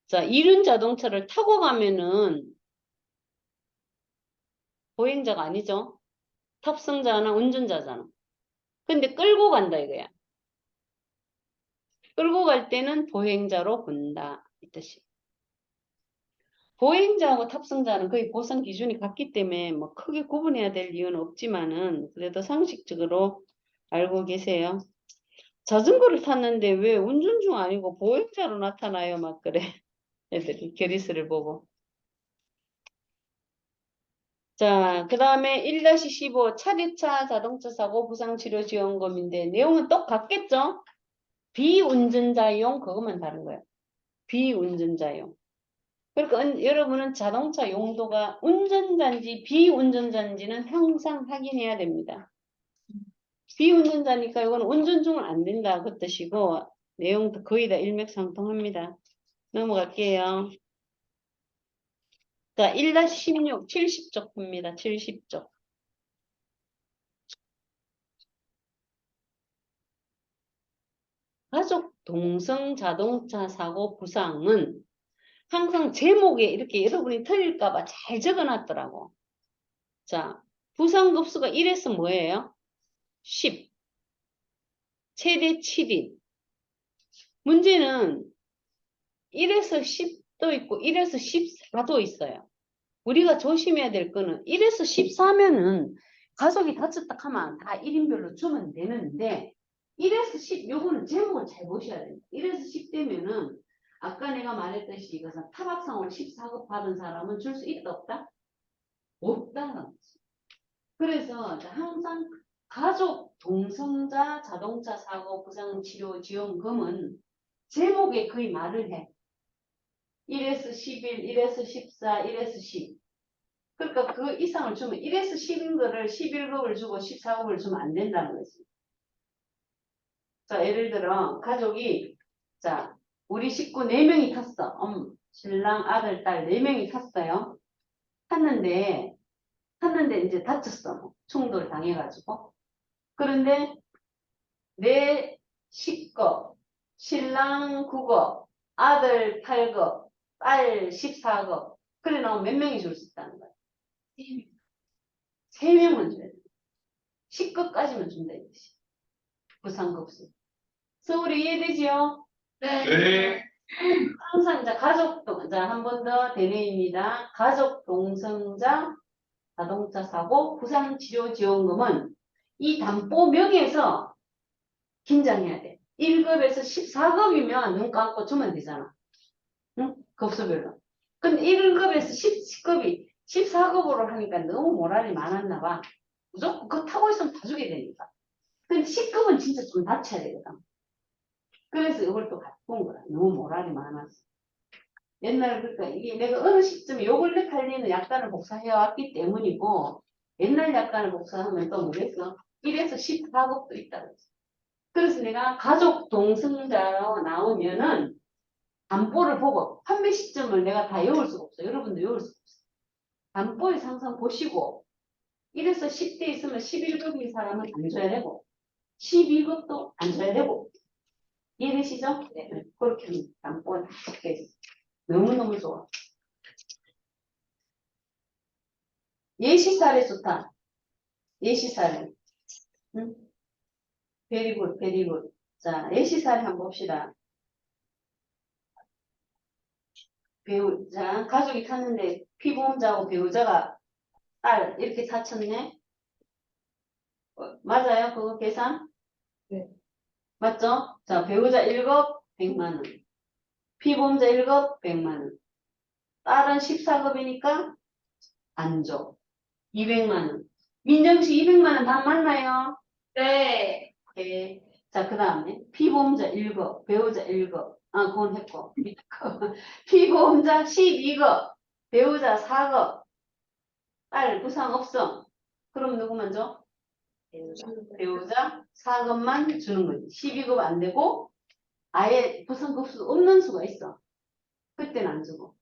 자, 이륜 자동차를 타고 가면은 보행자가 아니죠. 탑승자나 운전자잖아. 근데 끌고 간다 이거야. 끌고 갈 때는 보행자로 본다 이 뜻이에요. 보행자하고 탑승자는 거의 보상 기준이 같기 때문에 뭐 크게 구분해야 될 이유는 없지만은 그래도 상식적으로 알고 계세요. 자전거를 탔는데 왜 운전 중 아니고 보행자로 나타나요? 막 그래. 애들이 게리스를 보고. 자, 그 다음에 1-15 차례차 자동차 사고 부상치료지원금인데 내용은 똑같겠죠? 비운전자용 그것만 다른 거예요. 비운전자용. 그러니까 여러분은 자동차 용도가 운전자인지 비운전자인지는 항상 확인해야 됩니다. 비운전자니까 이건 운전 중은 안 된다 그 뜻이고 내용도 거의 다 일맥상통합니다. 넘어갈게요. 자, 1-16 70쪽 봅니다. 70쪽. 가족 동성 자동차 사고 부상은 항상 제목에 이렇게 여러분이 틀릴까봐 잘 적어놨더라고. 자, 부상급수가 1에서 뭐예요? 10. 최대 7인. 문제는 1에서 10도 있고 1에서 14도 있어요. 우리가 조심해야 될 거는 1에서 14면은 가족이 다쳤다 하면 다 1인별로 주면 되는데 1에서 10 요거는 제목을 잘 보셔야 됩니다. 1에서 10 되면은 아까 내가 말했듯이 이것은 타박상으로 14급 받은 사람은 줄 수 있다 없다? 없다. 그래서 항상 가족 동성자 자동차 사고 부상 치료 지원금은 제목에 거의 말을 해. 1에서 11, 1에서 14, 1에서 10. 그러니까 그 이상을 주면 1에서 10인 거를 11급을 주고 14급을 주면 안 된다는 거지. 자, 예를 들어 가족이 자, 우리 식구 4명이 탔어. 신랑, 아들, 딸 4명이 탔어요. 탔는데 이제 다쳤어. 충돌 당해가지고. 그런데 내 식구, 신랑 9급, 아들 8급, 딸 14급. 그래 나오면 몇 명이 줄 수 있다는 거야? 3명은 줘야 돼. 10급까지만 준다 이것이. 부상급수. 서울이 이해되지요? 네. 항상 이제 자, 한 번 더 대뇌입니다. 가족 동성자 자동차 사고 부상치료지원금은 이 담보명에서 긴장해야 돼. 1급에서 14급이면 눈 감고 주면 되잖아. 응? 급수별로. 근데 1급에서 10급이 14급으로 하니까 너무 모랄이 많았나 봐. 무조건 그거 타고 있으면 다 주게 되니까. 근데 10급은 진짜 좀 낮춰야 되거든. 그래서 이걸 또 갖고 온 거야. 너무 모랄이 많았어. 옛날에 그러니까 이게 내가 어느 시점에 요 근래 칼리는 약단을 복사해왔기 때문이고 옛날 약단을 복사하면 또 뭐겠어? 1에서 14급도 있다 그랬어. 그래서 내가 가족 동승자로 나오면은 담보를 보고 판매 시점을 내가 다 외울 수가 없어. 여러분도 외울 수가 없어. 담보의 상상 보시고 1에서 10대 있으면 11급인 사람은 안 줘야 되고 12급도 안 줘야 되고 이해되시죠? 네. 그렇게 하면 담보는 이렇게 너무너무 좋아. 예시사례 좋다. 예시사례. 응? 베리굿, 베리굿. 자, 예시사례 한번 봅시다. 자, 가족이 탔는데 피보험자하고 배우자가 딸 이렇게 다쳤네. 맞아요? 그거 계산? 네. 맞죠? 자, 배우자 1급 100만 원. 피보험자 1급 100만 원. 딸은 14급이니까 안 줘. 200만 원. 민정씨 200만 원 다 맞나요? 네. 네. 자, 그 다음에 피보험자 1급, 배우자 1급. 아, 그건 했고. 피보험자 12급, 배우자 4급. 딸 부상 없어. 그럼 누구 먼저? 배우자 4급만 주는 거지. 12급 안 되고 아예 부상급수 없는 수가 있어. 그때는 안 주고.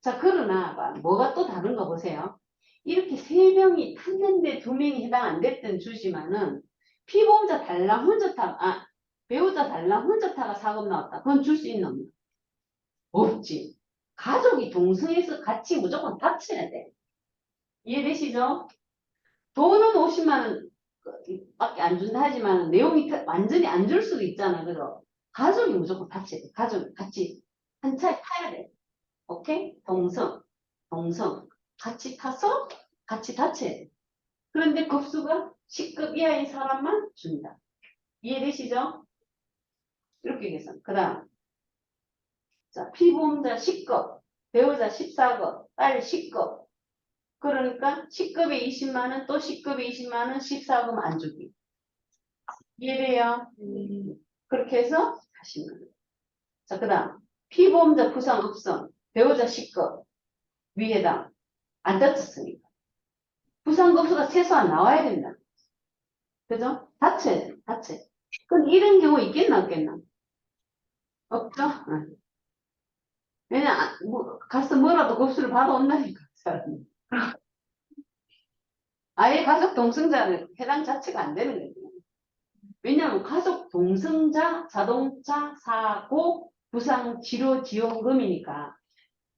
자, 그러나 뭐가 또 다른가 보세요. 이렇게 3명이 탔는데 2명이 해당 안 됐던 주지만은 피보험자 달랑 혼자타, 배우자 달랑 혼자타가 4급 나왔다. 그건 줄 수 있나 없나? 없지. 가족이 동성해서 같이 무조건 합쳐야 돼. 이해되시죠? 돈은 50만 원 밖에 안 준다 하지만 내용이 완전히 안 줄 수도 있잖아. 그래서 가족이 무조건 같이 돼. 가족이 같이 한 차에 타야 돼. 오케이? 동성. 같이 타서 같이 다쳐야 돼. 그런데 급수가 10급 이하인 사람만 준다. 이해되시죠? 이렇게 계산. 그 다음. 자, 피보험자 10급, 배우자 14급, 딸 10급. 그러니까 10급에 20만 원, 또 10급에 20만 원, 14급 안 주기. 이해돼요? 그렇게 해서 40만 원. 자, 그 다음. 피보험자 부상 없음, 배우자 10급, 위해당. 안 다쳤으니까. 부상급수가 최소한 나와야 된다. 그죠? 다쳐야 돼, 다쳐. 그럼 이런 경우 있겠나, 없겠나? 없죠? 응. 왜냐, 가서 뭐라도 급수를 받아온다니까, 사람이. 아예 가족 동승자는 해당 자체가 안 되는 거예요. 왜냐하면 가족 동승자 자동차 사고 부상 치료 지원금이니까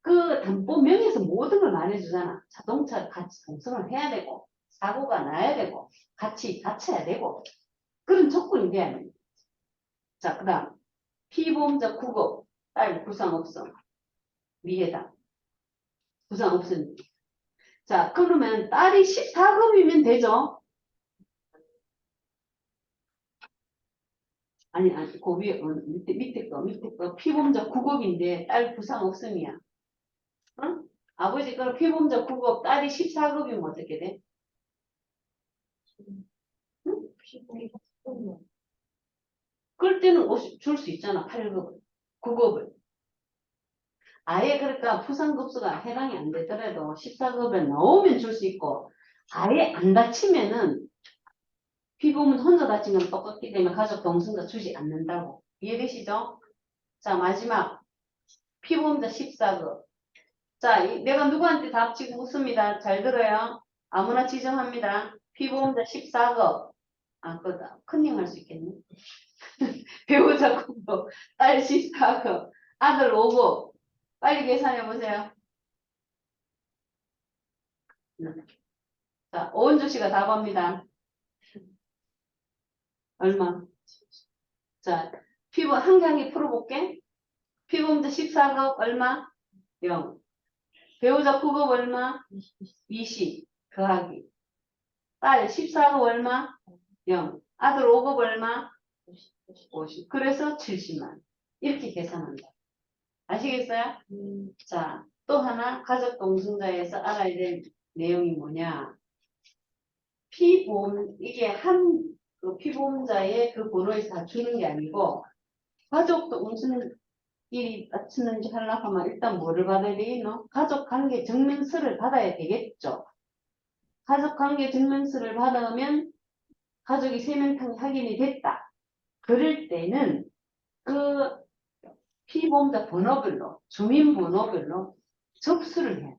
그 담보명에서 모든 걸 말해주잖아. 자동차를 같이 동승을 해야 되고 사고가 나야 되고 같이 다쳐야 되고 그런 조건이 돼야 됩니다. 자, 그 다음 피보험자 9급 딸 부상 없음 미해당 부상 없습니다. 자, 그러면 딸이 14급이면 되죠? 아니, 그 위에, 밑에 거, 피보험자 9급인데 딸 부상 없음이야. 응? 아버지 거는 피보험자 9급, 딸이 14급이면 어떻게 돼? 응? 그럴 때는 줄 수 있잖아, 8급을, 9급을. 아예 그러니까 부상급수가 해당이 안 되더라도 14급에 나오면 줄 수 있고, 아예 안 다치면은 피보험은 혼자 다친 건 똑같기 때문에 가족 동승자 주지 않는다고. 이해되시죠? 자, 마지막. 피보험자 14급. 자, 내가 누구한테 답지고 묻습니다. 잘 들어요. 아무나 지정합니다. 피보험자 14급. 큰닝 할 수 있겠네. 배우자 9급, 딸 14급, 아들 5급. 빨리 계산해 보세요. 자, 오은주 씨가 답합니다. 얼마? 자, 피부 한 개 한 개 풀어볼게. 피부문제 14급 얼마? 0. 배우자 9급 얼마? 20. 더하기. 딸 14급 얼마? 0. 아들 5급 얼마? 50. 그래서 70만. 이렇게 계산한다. 아시겠어요? 자, 또 하나 가족 동승자에서 알아야 될 내용이 뭐냐? 피보험, 이게 그 피보험자의 그 번호에서 다 주는 게 아니고, 가족도 무슨 일이 맞추는지 하려고 하면 일단 뭐를 받아야 되겠노? 가족관계 증명서를 받아야 되겠죠. 가족관계 증명서를 받으면 가족이 3명 확인이 됐다. 그럴 때는 그 피보험자 번호별로, 주민번호별로 접수를 해요.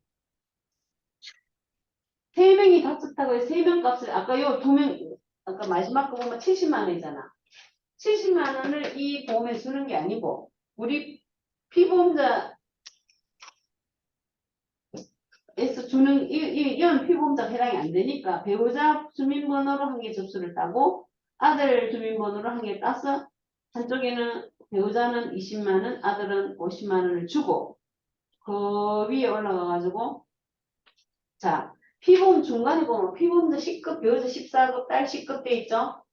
3명이 다쳤다고 해서 3명 값을, 아까 요 2명, 아까 마지막 거 보면 70만 원이잖아. 70만 원을 이 보험에 주는 게 아니고, 우리 피보험자에서 주는, 이런 피보험자 해당이 안 되니까, 배우자 주민번호로 한 개 접수를 따고, 아들 주민번호로 한 개 따서, 한쪽에는 배우자는 20만 원, 아들은 50만 원을 주고, 그 위에 올라가가지고, 자, 피보험 중간에 보면 피보험자 10급, 배우자 14급, 딸 10급 돼 있죠?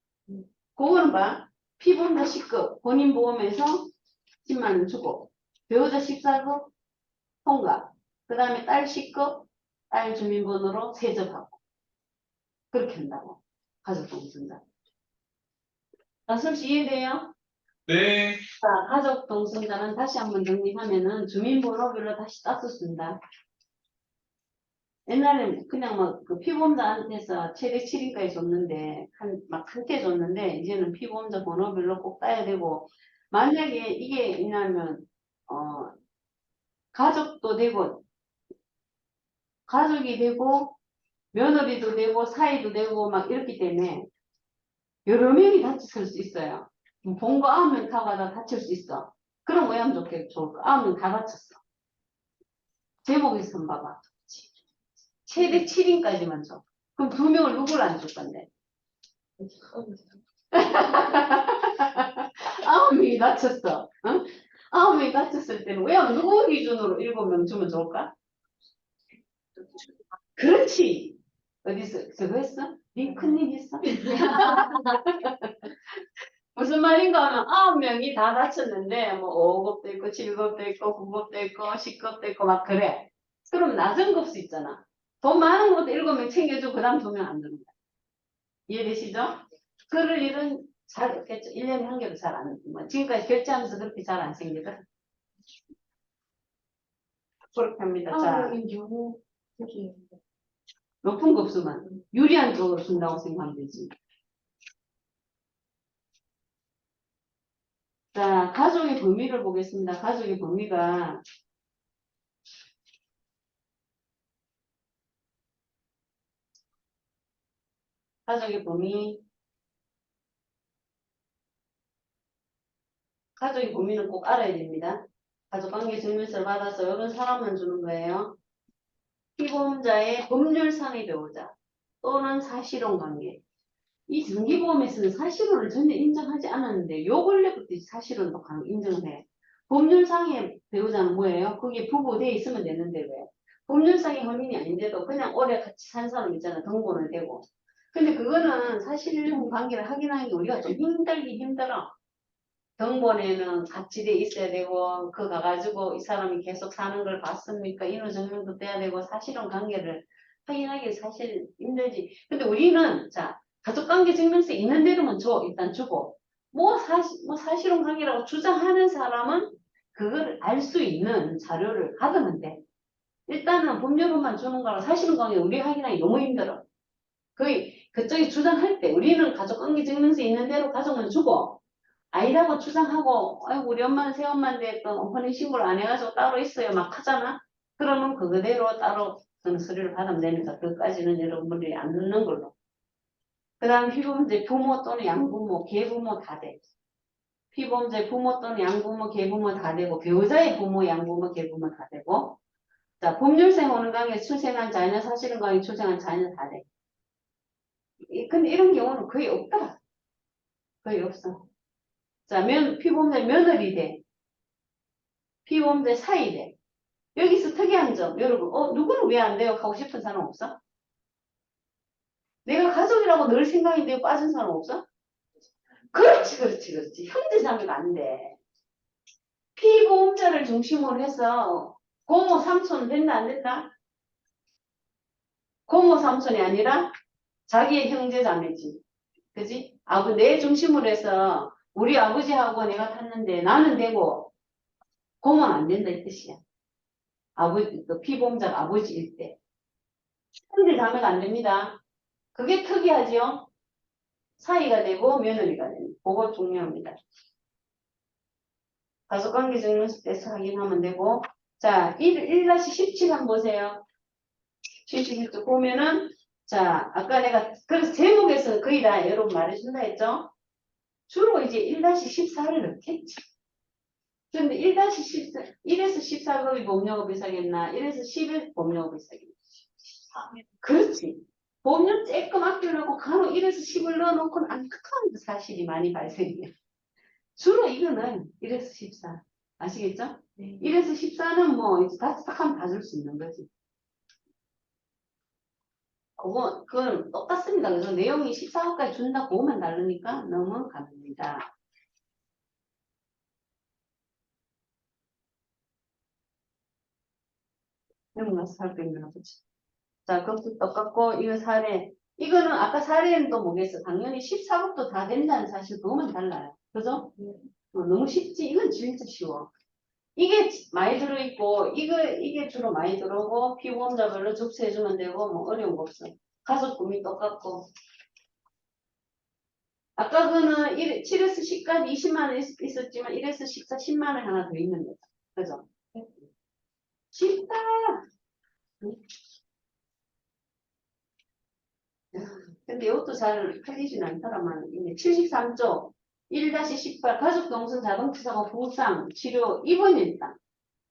그거는 봐. 피보험자 10급, 본인보험에서 10만 원 주고, 배우자 14급, 통과. 그 다음에 딸 10급, 딸 주민번호로 세접하고. 그렇게 한다고. 가족동승자. 나솔씨 이해돼요? 네. 자, 가족동승자는 다시 한번 정리하면은 주민번호별로 다시 따서 쓴다. 옛날에는 그냥 막 그 피보험자한테서 최대 7인까지 줬는데, 막 한테 줬는데, 이제는 피보험자 번호별로 꼭 따야 되고, 만약에 이게 뭐냐면, 가족도 되고, 가족이 되고, 며느리도 되고, 사이도 되고, 막 이렇기 때문에, 여러 명이 다칠 수 있어요. 본거 9명 타고 가다 다칠 수 있어. 그럼 왜 하면 좋을까? 9명 다 다쳤어. 제목에서 한번 봐봐. 최대 7인까지만 줘. 그럼 2명을 누구를 안 줄 건데? 9명이 다쳤어. 응? 9명이 다쳤을 때는 왜 누구 기준으로 7명 주면 좋을까? 그렇지. 어디서 그거 했어? 네 큰일 있어? 무슨 말인가 하면 9명이 다 다쳤는데 뭐 5급도 있고 7급도 있고 9급도 있고 10급도 있고 막 그래. 그럼 낮은 급수 있잖아. 돈 많은 것도 7명 챙겨주고 그 다음 2명 안 주는 거야. 이해되시죠? 그럴 일은 잘 없겠죠. 1년에 한 개도 잘 안, 뭐 지금까지 결제하면서 그렇게 잘 안 생기더라. 그렇게 합니다. 자, 높은 급수만. 유리한 쪽으로 준다고 생각하면 되지. 자, 가족의 범위를 보겠습니다. 가족의 범위가 가족의 범위 가족의 범위는 꼭 알아야 됩니다. 가족관계 증명서를 받아서 이런 사람만 주는 거예요. 피보험자의 법률상의 배우자 또는 사실혼 관계. 이 정기보험에서는 사실혼을 전혀 인정하지 않았는데 요 근래부터 사실혼도 인정을 해. 법률상의 배우자는 뭐예요? 그게 부부 돼 있으면 되는데 왜? 법률상의 혼인이 아닌데도 그냥 오래 같이 산 사람 있잖아. 등본을 대고. 근데 그거는 사실혼 관계를 확인하는 게 우리가 좀 힘들긴 힘들어. 등본에는 같이 돼 있어야 되고 그 가가지고 이 사람이 계속 사는 걸 봤습니까? 인후증명도 돼야 되고 사실혼 관계를 확인하기 사실 힘들지. 근데 우리는 자 가족관계 증명서 있는 대로만 줘. 일단 주고 뭐 사실혼 관계라고 주장하는 사람은 그걸 알 수 있는 자료를 받으면 돼. 일단은 법률로만 주는 거랑 사실혼 관계 우리 확인하기 너무 힘들어. 거의 그쪽이 주장할 때 우리는 가족관계 증명서 있는 대로 가족만 주고 아니라고 주장하고 아이고 우리 엄마는 새엄마인데 또 혼인신고를 안 해가지고 따로 있어요 막 하잖아. 그러면 그거대로 따로 그런 서류를 받으면 되니까 그까지는 여러분들이 안 넣는 걸로. 그 다음 피부문제 부모 또는 양부모, 계부모 다 돼. 피보험자의 부모 또는 양부모, 계부모 다 되고, 배우자의 부모, 양부모, 계부모 다 되고, 자, 법률생 오는 강에 출생한 자녀, 사실은 강에 출생한 자녀 다 돼. 근데 이런 경우는 거의 없더라. 거의 없어. 자, 피보험자 며느리 돼. 피보험자 사이 돼. 여기서 특이한 점, 여러분, 누구는 왜 안 돼요? 하고 싶은 사람 없어? 내가 가족이라고 늘 생각인데 빠진 사람 없어? 그렇지. 형제 자매가 안 돼. 피보험자를 중심으로 해서 고모 삼촌 된다 안 된다? 고모 삼촌이 아니라 자기의 형제 자매지. 그지? 내 중심으로 해서 우리 아버지하고 내가 탔는데 나는 되고 고모는 안 된다 이 뜻이야. 그 피보험자가 아버지일 때. 형제 자매가 안 됩니다. 그게 특이하지요? 사이가 되고 며느리가 되는. 그거 중요합니다. 가족관계 증명서 때서 확인하면 되고. 자, 1-17 한번 보세요. 71쪽 보면은, 자, 아까 내가, 그래서 제목에서 거의 다 여러분 말해준다 했죠? 주로 이제 1-14를 넣겠지. 근데 1-14, 1에서 14급이 보험료가 비싸겠나? 1에서 10이 보험료가 비싸겠나? 그렇지. 보험료 조금 아끼려고 간혹 1에서 10을 넣어놓고는 안타까운 사실이 많이 발생해요. 주로 이거는 1에서 14. 아시겠죠? 1에서 14는 뭐, 이제 딱 하면 다 줄 수 있는 거지. 그건 똑같습니다. 그래서 내용이 14호까지 준다, 그거만 다르니까 넘어갑니다. 넘어가서 살펴보면 보죠. 자, 그것도 똑같고, 이거 사례. 이거는 아까 사례는 또 뭐겠어? 당연히 14급도 다 된다는 사실 그거만 달라요. 그죠? 너무 쉽지? 이건 진짜 쉬워. 이게 많이 들어있고, 이게 주로 많이 들어오고, 피보험자별로 접수해주면 되고, 뭐 어려운 거 없어. 가족금이 똑같고. 아까 그는 7에서 10까지 20만 원 있었지만, 1에서 14, 10만 원 하나 더 있는 거죠. 그죠? 쉽다! 근데 이것도 잘 풀리진 않더라만. 73조 1-18 가족 동선 자동차 사고 부상 치료 입원했다.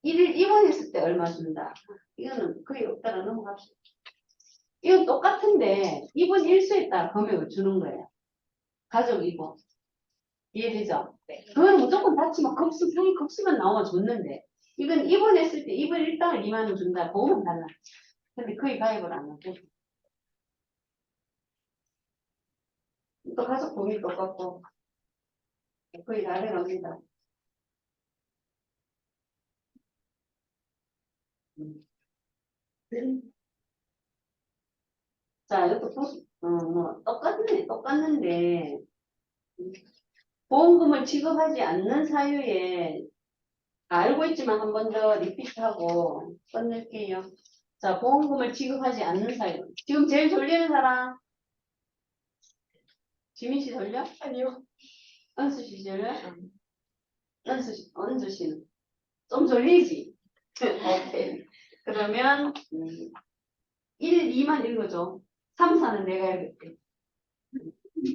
입원했을 때 얼마 준다. 이거는 거의 없다가 넘어갑시다. 이건 똑같은데 입원 일수에 따라 금액을 주는 거예요. 가족 입원. 이해되죠? 네. 그건 무조건 다치면 상위 급수만 나오면 줬는데 이건 입원했을 때 입원 일당을 2만 원 준다. 보험은 달라. 근데 거의 가입을 안 하고. 또 가족 보험이 똑같고. 거의 다 돼갑니다. 자, 이것도 뭐, 똑같는데, 보험금을 지급하지 않는 사유에, 알고 있지만 한 번 더 리피트하고 끝낼게요. 자, 보험금을 지급하지 않는 사유. 지금 제일 졸리는 사람? 지민 씨 졸려? 아니요. 은수 씨 졸려? 은수 씨는? 좀 졸리지? 오케이. 그러면, 1, 2만 읽어줘. 3, 4는 내가 해볼게.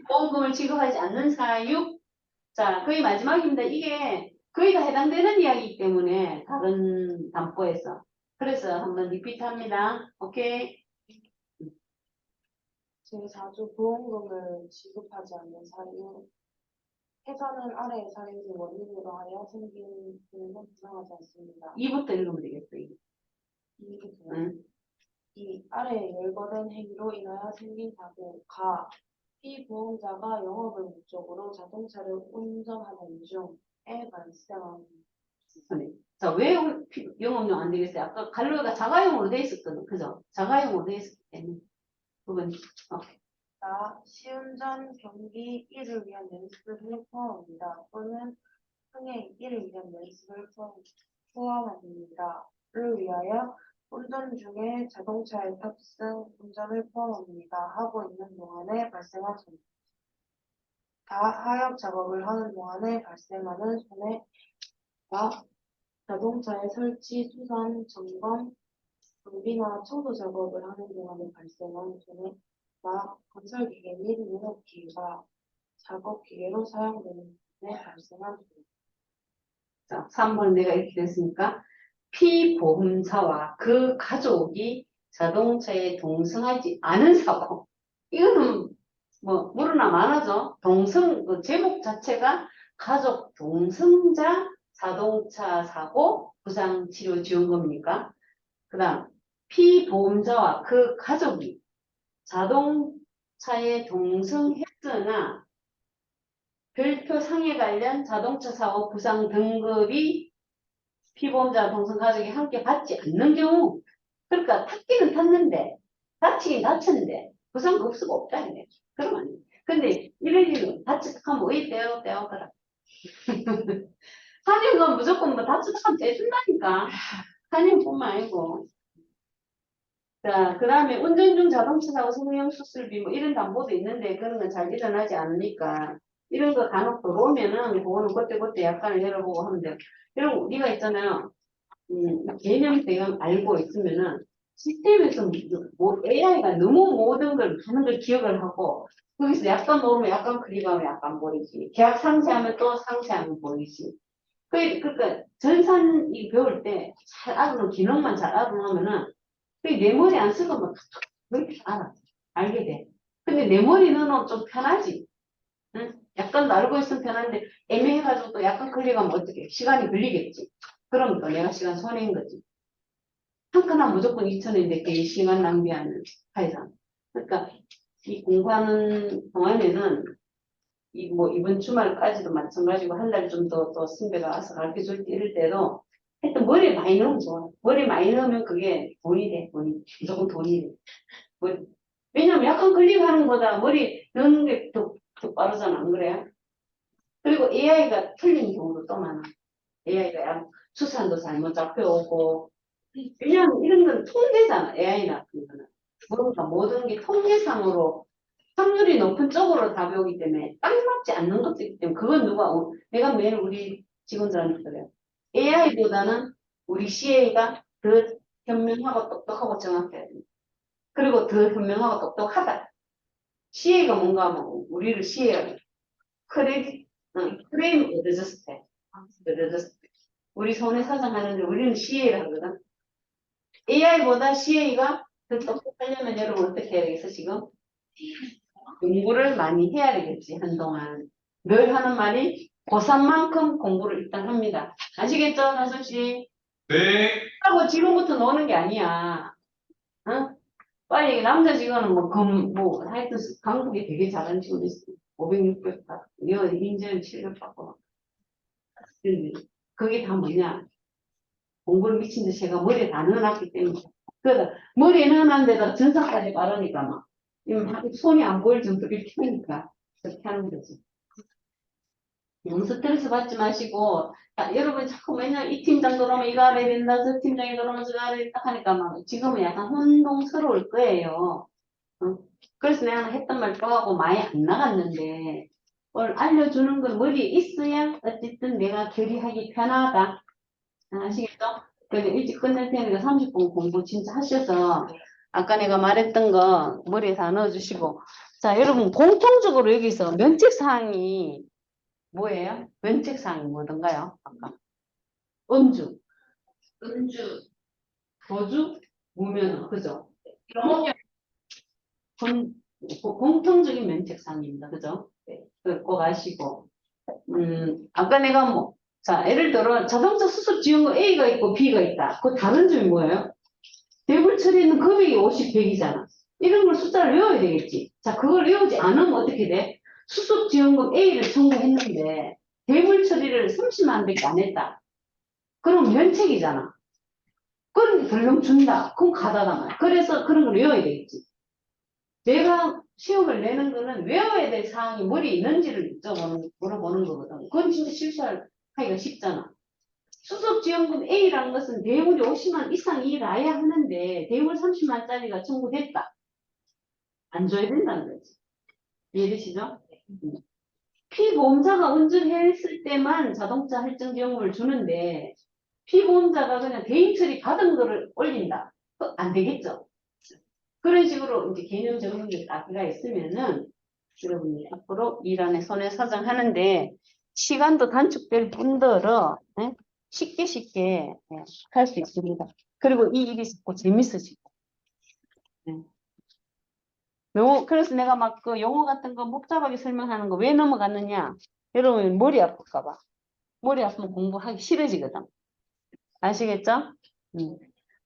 보험금을 지급하지 않는 사유. 자, 거의 마지막입니다. 이게 거의 다 해당되는 이야기이기 때문에 다른 담보에서. 그래서 한번 리피트합니다. 오케이. 제4조 보험금을 지급하지 않는 사유. 회사는 아래의 사례를 원인으로 하여 생긴 금액은 부상하지 않습니다. 2부터 읽으면 되겠어. 이게. 이부터요. 응. 이 아래에 열거된 행위로 인하여 생긴 사고. 가. 피보험자가 영업을 목적으로 자동차를 운전하는 중에 발생한. 네. 자, 왜 영업용 안 되겠어요? 아까 갈로가 자가용으로 돼 있었거든. 그죠? 자가용으로 돼 있었기 때문에. 그건, 오케이. 나 시운전 경기 1을 위한 연습을 포함합니다. 또는 흥행 1을 위한 연습을 포함합니다. 를 위하여 운전 중에 자동차에 탑승, 운전을 포함합니다. 하고 있는 동안에 발생한 손해. 다 하역 작업을 하는 동안에 발생하는 손해가 자동차의 설치, 수선, 점검, 정비나 청소 작업을 하는 동안에 발생한 손해가 건설기계 및 농업기계가 작업기계로 사용되는 네, 잠시만. 자, 3번 내가 이렇게 됐으니까 피보험사와 그 가족이 자동차에 동승하지 않은 사고. 이거는 뭐 물으나 마나죠. 동승 그 제목 자체가 가족 동승자 자동차 사고 부상 치료 지원금이니까. 그다음 피보험자와 그 가족이 자동차에 동승했으나 별표 상해 관련 자동차 사고 부상 등급이 피보험자 동승 가족이 함께 받지 않는 경우, 그러니까 탔기는 탔는데 다치긴 다쳤는데 부상 급수가 없다 이래. 그러면 안 돼. 근데 이런 일은 다쳤다면 왜 떼어 그라. 한인건 무조건 뭐 다쳤다면 떼준다니까. 한인뿐만 아니고. 자, 그 다음에 운전 중 자동차 사고 성형 수술비 뭐 이런 담보도 있는데 그런 건 잘 일어나지 않으니까 이런 거 간혹 들어오면은 그거는 그때그때 약관을 열어보고 하면 돼요. 이런 우리가 있잖아요. 개념 대강 알고 있으면은 시스템에서 뭐 AI가 너무 모든 걸 하는 걸 기억을 하고 거기서 약간 모르면 약간 클릭하면 약간 보이지. 계약 상세하면 또 상세하면 보이지. 그러니까 전산이 배울 때 잘 알아놓은 기능만 잘 알아놓으면은 내 머리 안 쓰고 막 그렇게 알아. 알게 돼. 근데 내 머리는 좀 편하지. 응? 약간 알고 있으면 편한데 애매해가지고 또 약간 클릭하면 어떻게 시간이 걸리겠지. 그럼 또 내가 시간 손해인 거지. 한 칸은 무조건 2,000원인데 그 시간 낭비하는 하여간. 그러니까 이 공부하는 동안에는 이 뭐 이번 주말까지도 마찬가지고 한 달 좀 더 선배가 와서 가르쳐 줄 때 이럴 때도 하여튼 머리에 많이 넣으면 좋아. 머리에 많이 넣으면 그게 돈이 돼. 돈이. 무조건 돈이 돼. 머리. 왜냐면 약간 클릭하는 거다 머리 넣는 게 더 빠르잖아. 안 그래요? 그리고 AI가 틀린 경우도 또 많아. AI가 추산도 잘못 잡혀오고 왜냐하면 이런 건 통계잖아. AI 같은 거는. 뭔가 모든 게 통계상으로 확률이 높은 쪽으로 답이 오기 때문에 딱 맞지 않는 것도 있기 때문에 그건 내가 매일 우리 직원들한테 그래요. AI보다는 우리 CA가 더 현명하고 똑똑하고 정확해야 됩니다. 그리고 더 현명하고 똑똑하다. CA가 뭔가 하면 우리를 CA가 크레임 어드저스트 우리 손해사상 하는데 우리는 CA를 하거든. AI보다 CA가 더 똑똑하려면 여러분 어떻게 해야 되겠어 지금? 공부를 많이 해야 되겠지 한동안. 늘 하는 말이 고3만큼 공부를 일단 합니다. 아시겠죠, 나선 씨? 네. 하고 지금부터 노는 게 아니야. 응? 빨리 남자 직원은 하여튼 강북에 되게 잘하는 직원 있어. 500, 600 받고, 인재는 700 받고. 그게 다 뭐냐? 공부를 미친 듯이 제가 머리에 다 넣어놨기 때문에. 그러다 머리에 넣어놨는데다 전사까지 바르니까 막 손이 안 보일 정도로 이렇게 하니까 그렇게 하는 거지. 너무 스트레스 받지 마시고 여러분 자꾸 맨날 이 팀장 들어오면 이거 알아야 된다 저 팀장이 들어오면 저거 알아야 된다 하니까 막 지금은 약간 혼동스러울 거예요. 그래서 내가 했던 말 또 하고 많이 안 나갔는데 오늘 알려주는 건 머리에 있어야 어쨌든 내가 결의하기 편하다. 아시겠죠? 그래서 일찍 끝낼 테니까 30분 공부 진짜 하셔서 아까 내가 말했던 거 머리에 다 넣어주시고 자 여러분 공통적으로 여기서 면책사항이 뭐예요? 면책사항이 뭐던가요? 아까 음주, 음주, 도주, 무면허 그죠? 영업용 공통적인 면책사항입니다. 그죠? 네. 꼭 아시고 아까 내가 자 예를 들어 자동차 수습 지원금 A가 있고 B가 있다. 그 다른 점이 뭐예요? 대불 처리는 금액이 50, 100이잖아. 이런 걸 숫자를 외워야 되겠지. 자, 그걸 외우지 않으면 어떻게 돼? 수습 지원금 A를 청구했는데 대불 처리를 30만 원밖에 안 했다. 그럼 면책이잖아. 그럼 불금 준다. 그럼 가다가 말. 그래서 그런 걸 외워야 되겠지. 내가 시험을 내는 거는 외워야 될 사항이 머리에 있는지를 물어보는 거거든. 그건 진짜 실수하기가 쉽잖아. 수습지원금 A라는 것은 대물이 50만 이상이 나야 하는데 대물 30만짜리가 청구됐다. 안 줘야 된다는 거지. 이해되시죠? 피보험자가 운전했을 때만 자동차 할증지원금을 주는데 피보험자가 그냥 대행 처리 받은 거를 올린다. 안 되겠죠? 그런 식으로 이제 개념 적용이 딱 들어가 있으면은 여러분이 앞으로 일 안에 손해사정 하는데 시간도 단축될 뿐더러 쉽게 할 수 있습니다. 그리고 이 일이 자꾸 재밌어지고. 그래서 내가 막 그 용어 같은 거 복잡하게 설명하는 거 왜 넘어갔느냐? 여러분 머리 아플까 봐. 머리 아프면 공부하기 싫어지거든. 아시겠죠?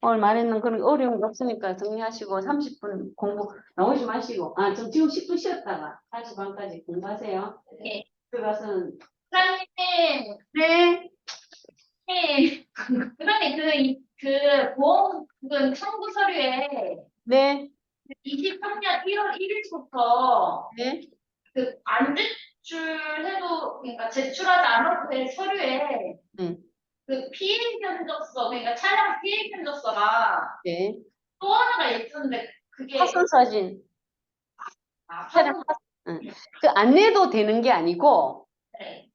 오늘 말했는 그런 어려운 거 없으니까 정리하시고 30분 공부 나오지 마시고 지금 10분 쉬었다가 1시 반까지 공부하세요. 네. 들어가서는 부장님, 네. 부장님 그 보험금 청구 서류에 네. 23년 1월 1일부터 네. 그 안 제출해도 그러니까 제출하지 않아도 될 서류에 그 피해 견적서 그러니까 차량 피해 견적서가 네. 또 하나가 있었는데 그게 파손 사진. 파손 그 안 내도 되는 게 아니고 네.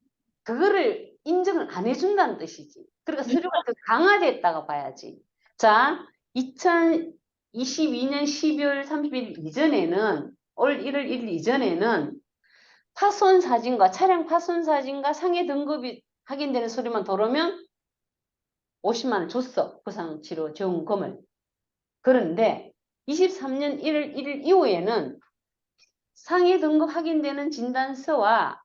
그거를 인정을 안 해준다는 뜻이지. 그러니까 서류가 더 강화됐다고 봐야지. 자, 2022년 12월 30일 이전에는 올 1월 1일 이전에는 파손 사진과 차량 파손 사진과 상해 등급이 확인되는 서류만 들어오면 50만 원 줬어. 부상치료 지원금을. 그런데 23년 1월 1일 이후에는 상해 등급 확인되는 진단서와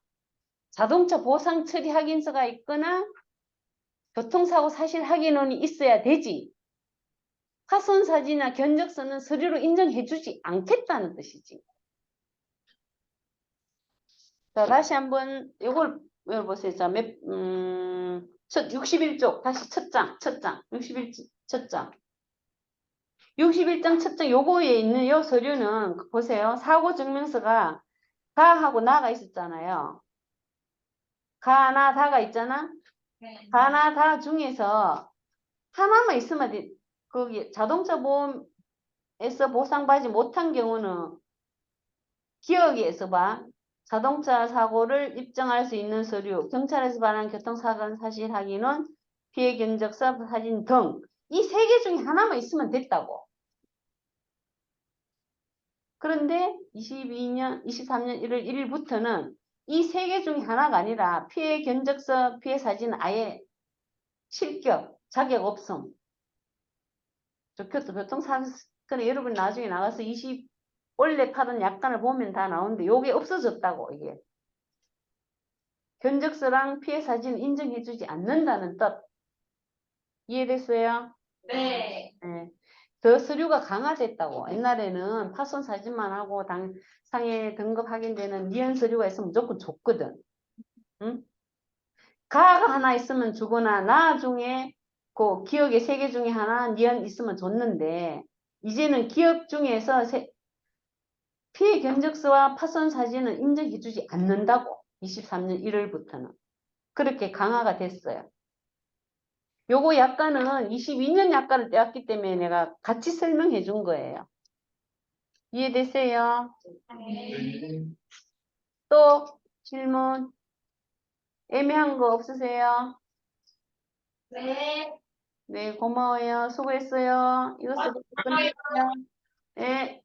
자동차 보상 처리 확인서가 있거나 교통사고 사실 확인원이 있어야 되지. 파손 사진이나 견적서는 서류로 인정해주지 않겠다는 뜻이지. 자, 다시 한번 이걸 보세요. 자, 61쪽 다시 첫 장. 61쪽 첫 장. 61장 첫 장 요거에 있는 요 서류는 보세요. 사고 증명서가 가하고 나가 있었잖아요. 가, 나, 다가 있잖아. 네. 가, 나, 다 중에서 하나만 있으면 거기 자동차 보험에서 보상받지 못한 경우는 기억에서 봐. 자동차 사고를 입증할 수 있는 서류, 경찰에서 발한 교통사고 사실 확인원, 피해 견적서 사진 등 이 세 개 중에 하나만 있으면 됐다고. 그런데 23년 1월 1일부터는 이 세 개 중에 하나가 아니라 피해 견적서, 피해 사진은 아예 실격, 자격 없음. 교통사고, 그래 여러분 나중에 나가서 원래 파던 약관을 보면 다 나오는데 요게 없어졌다고 이게. 견적서랑 피해 사진 인정해주지 않는다는 뜻. 이해됐어요? 네. 네. 더 서류가 강화됐다고. 옛날에는 파손 사진만 하고 상해 등급 확인되는 니은 서류가 있으면 무조건 줬거든. 응? 가가 하나 있으면 주거나 나중에 그 기억의 세 개 중에 하나 니은 있으면 줬는데 이제는 기억 중에서 피해 견적서와 파손 사진은 인정해주지 않는다고. 23년 1월부터는. 그렇게 강화가 됐어요. 요거 약관은 22년 약관을 떼왔기 때문에 내가 같이 설명해 준 거예요. 이해되세요? 네. 또 질문 애매한 거 없으세요? 네. 네, 고마워요. 수고했어요. 이것도 끝낼게요. 네.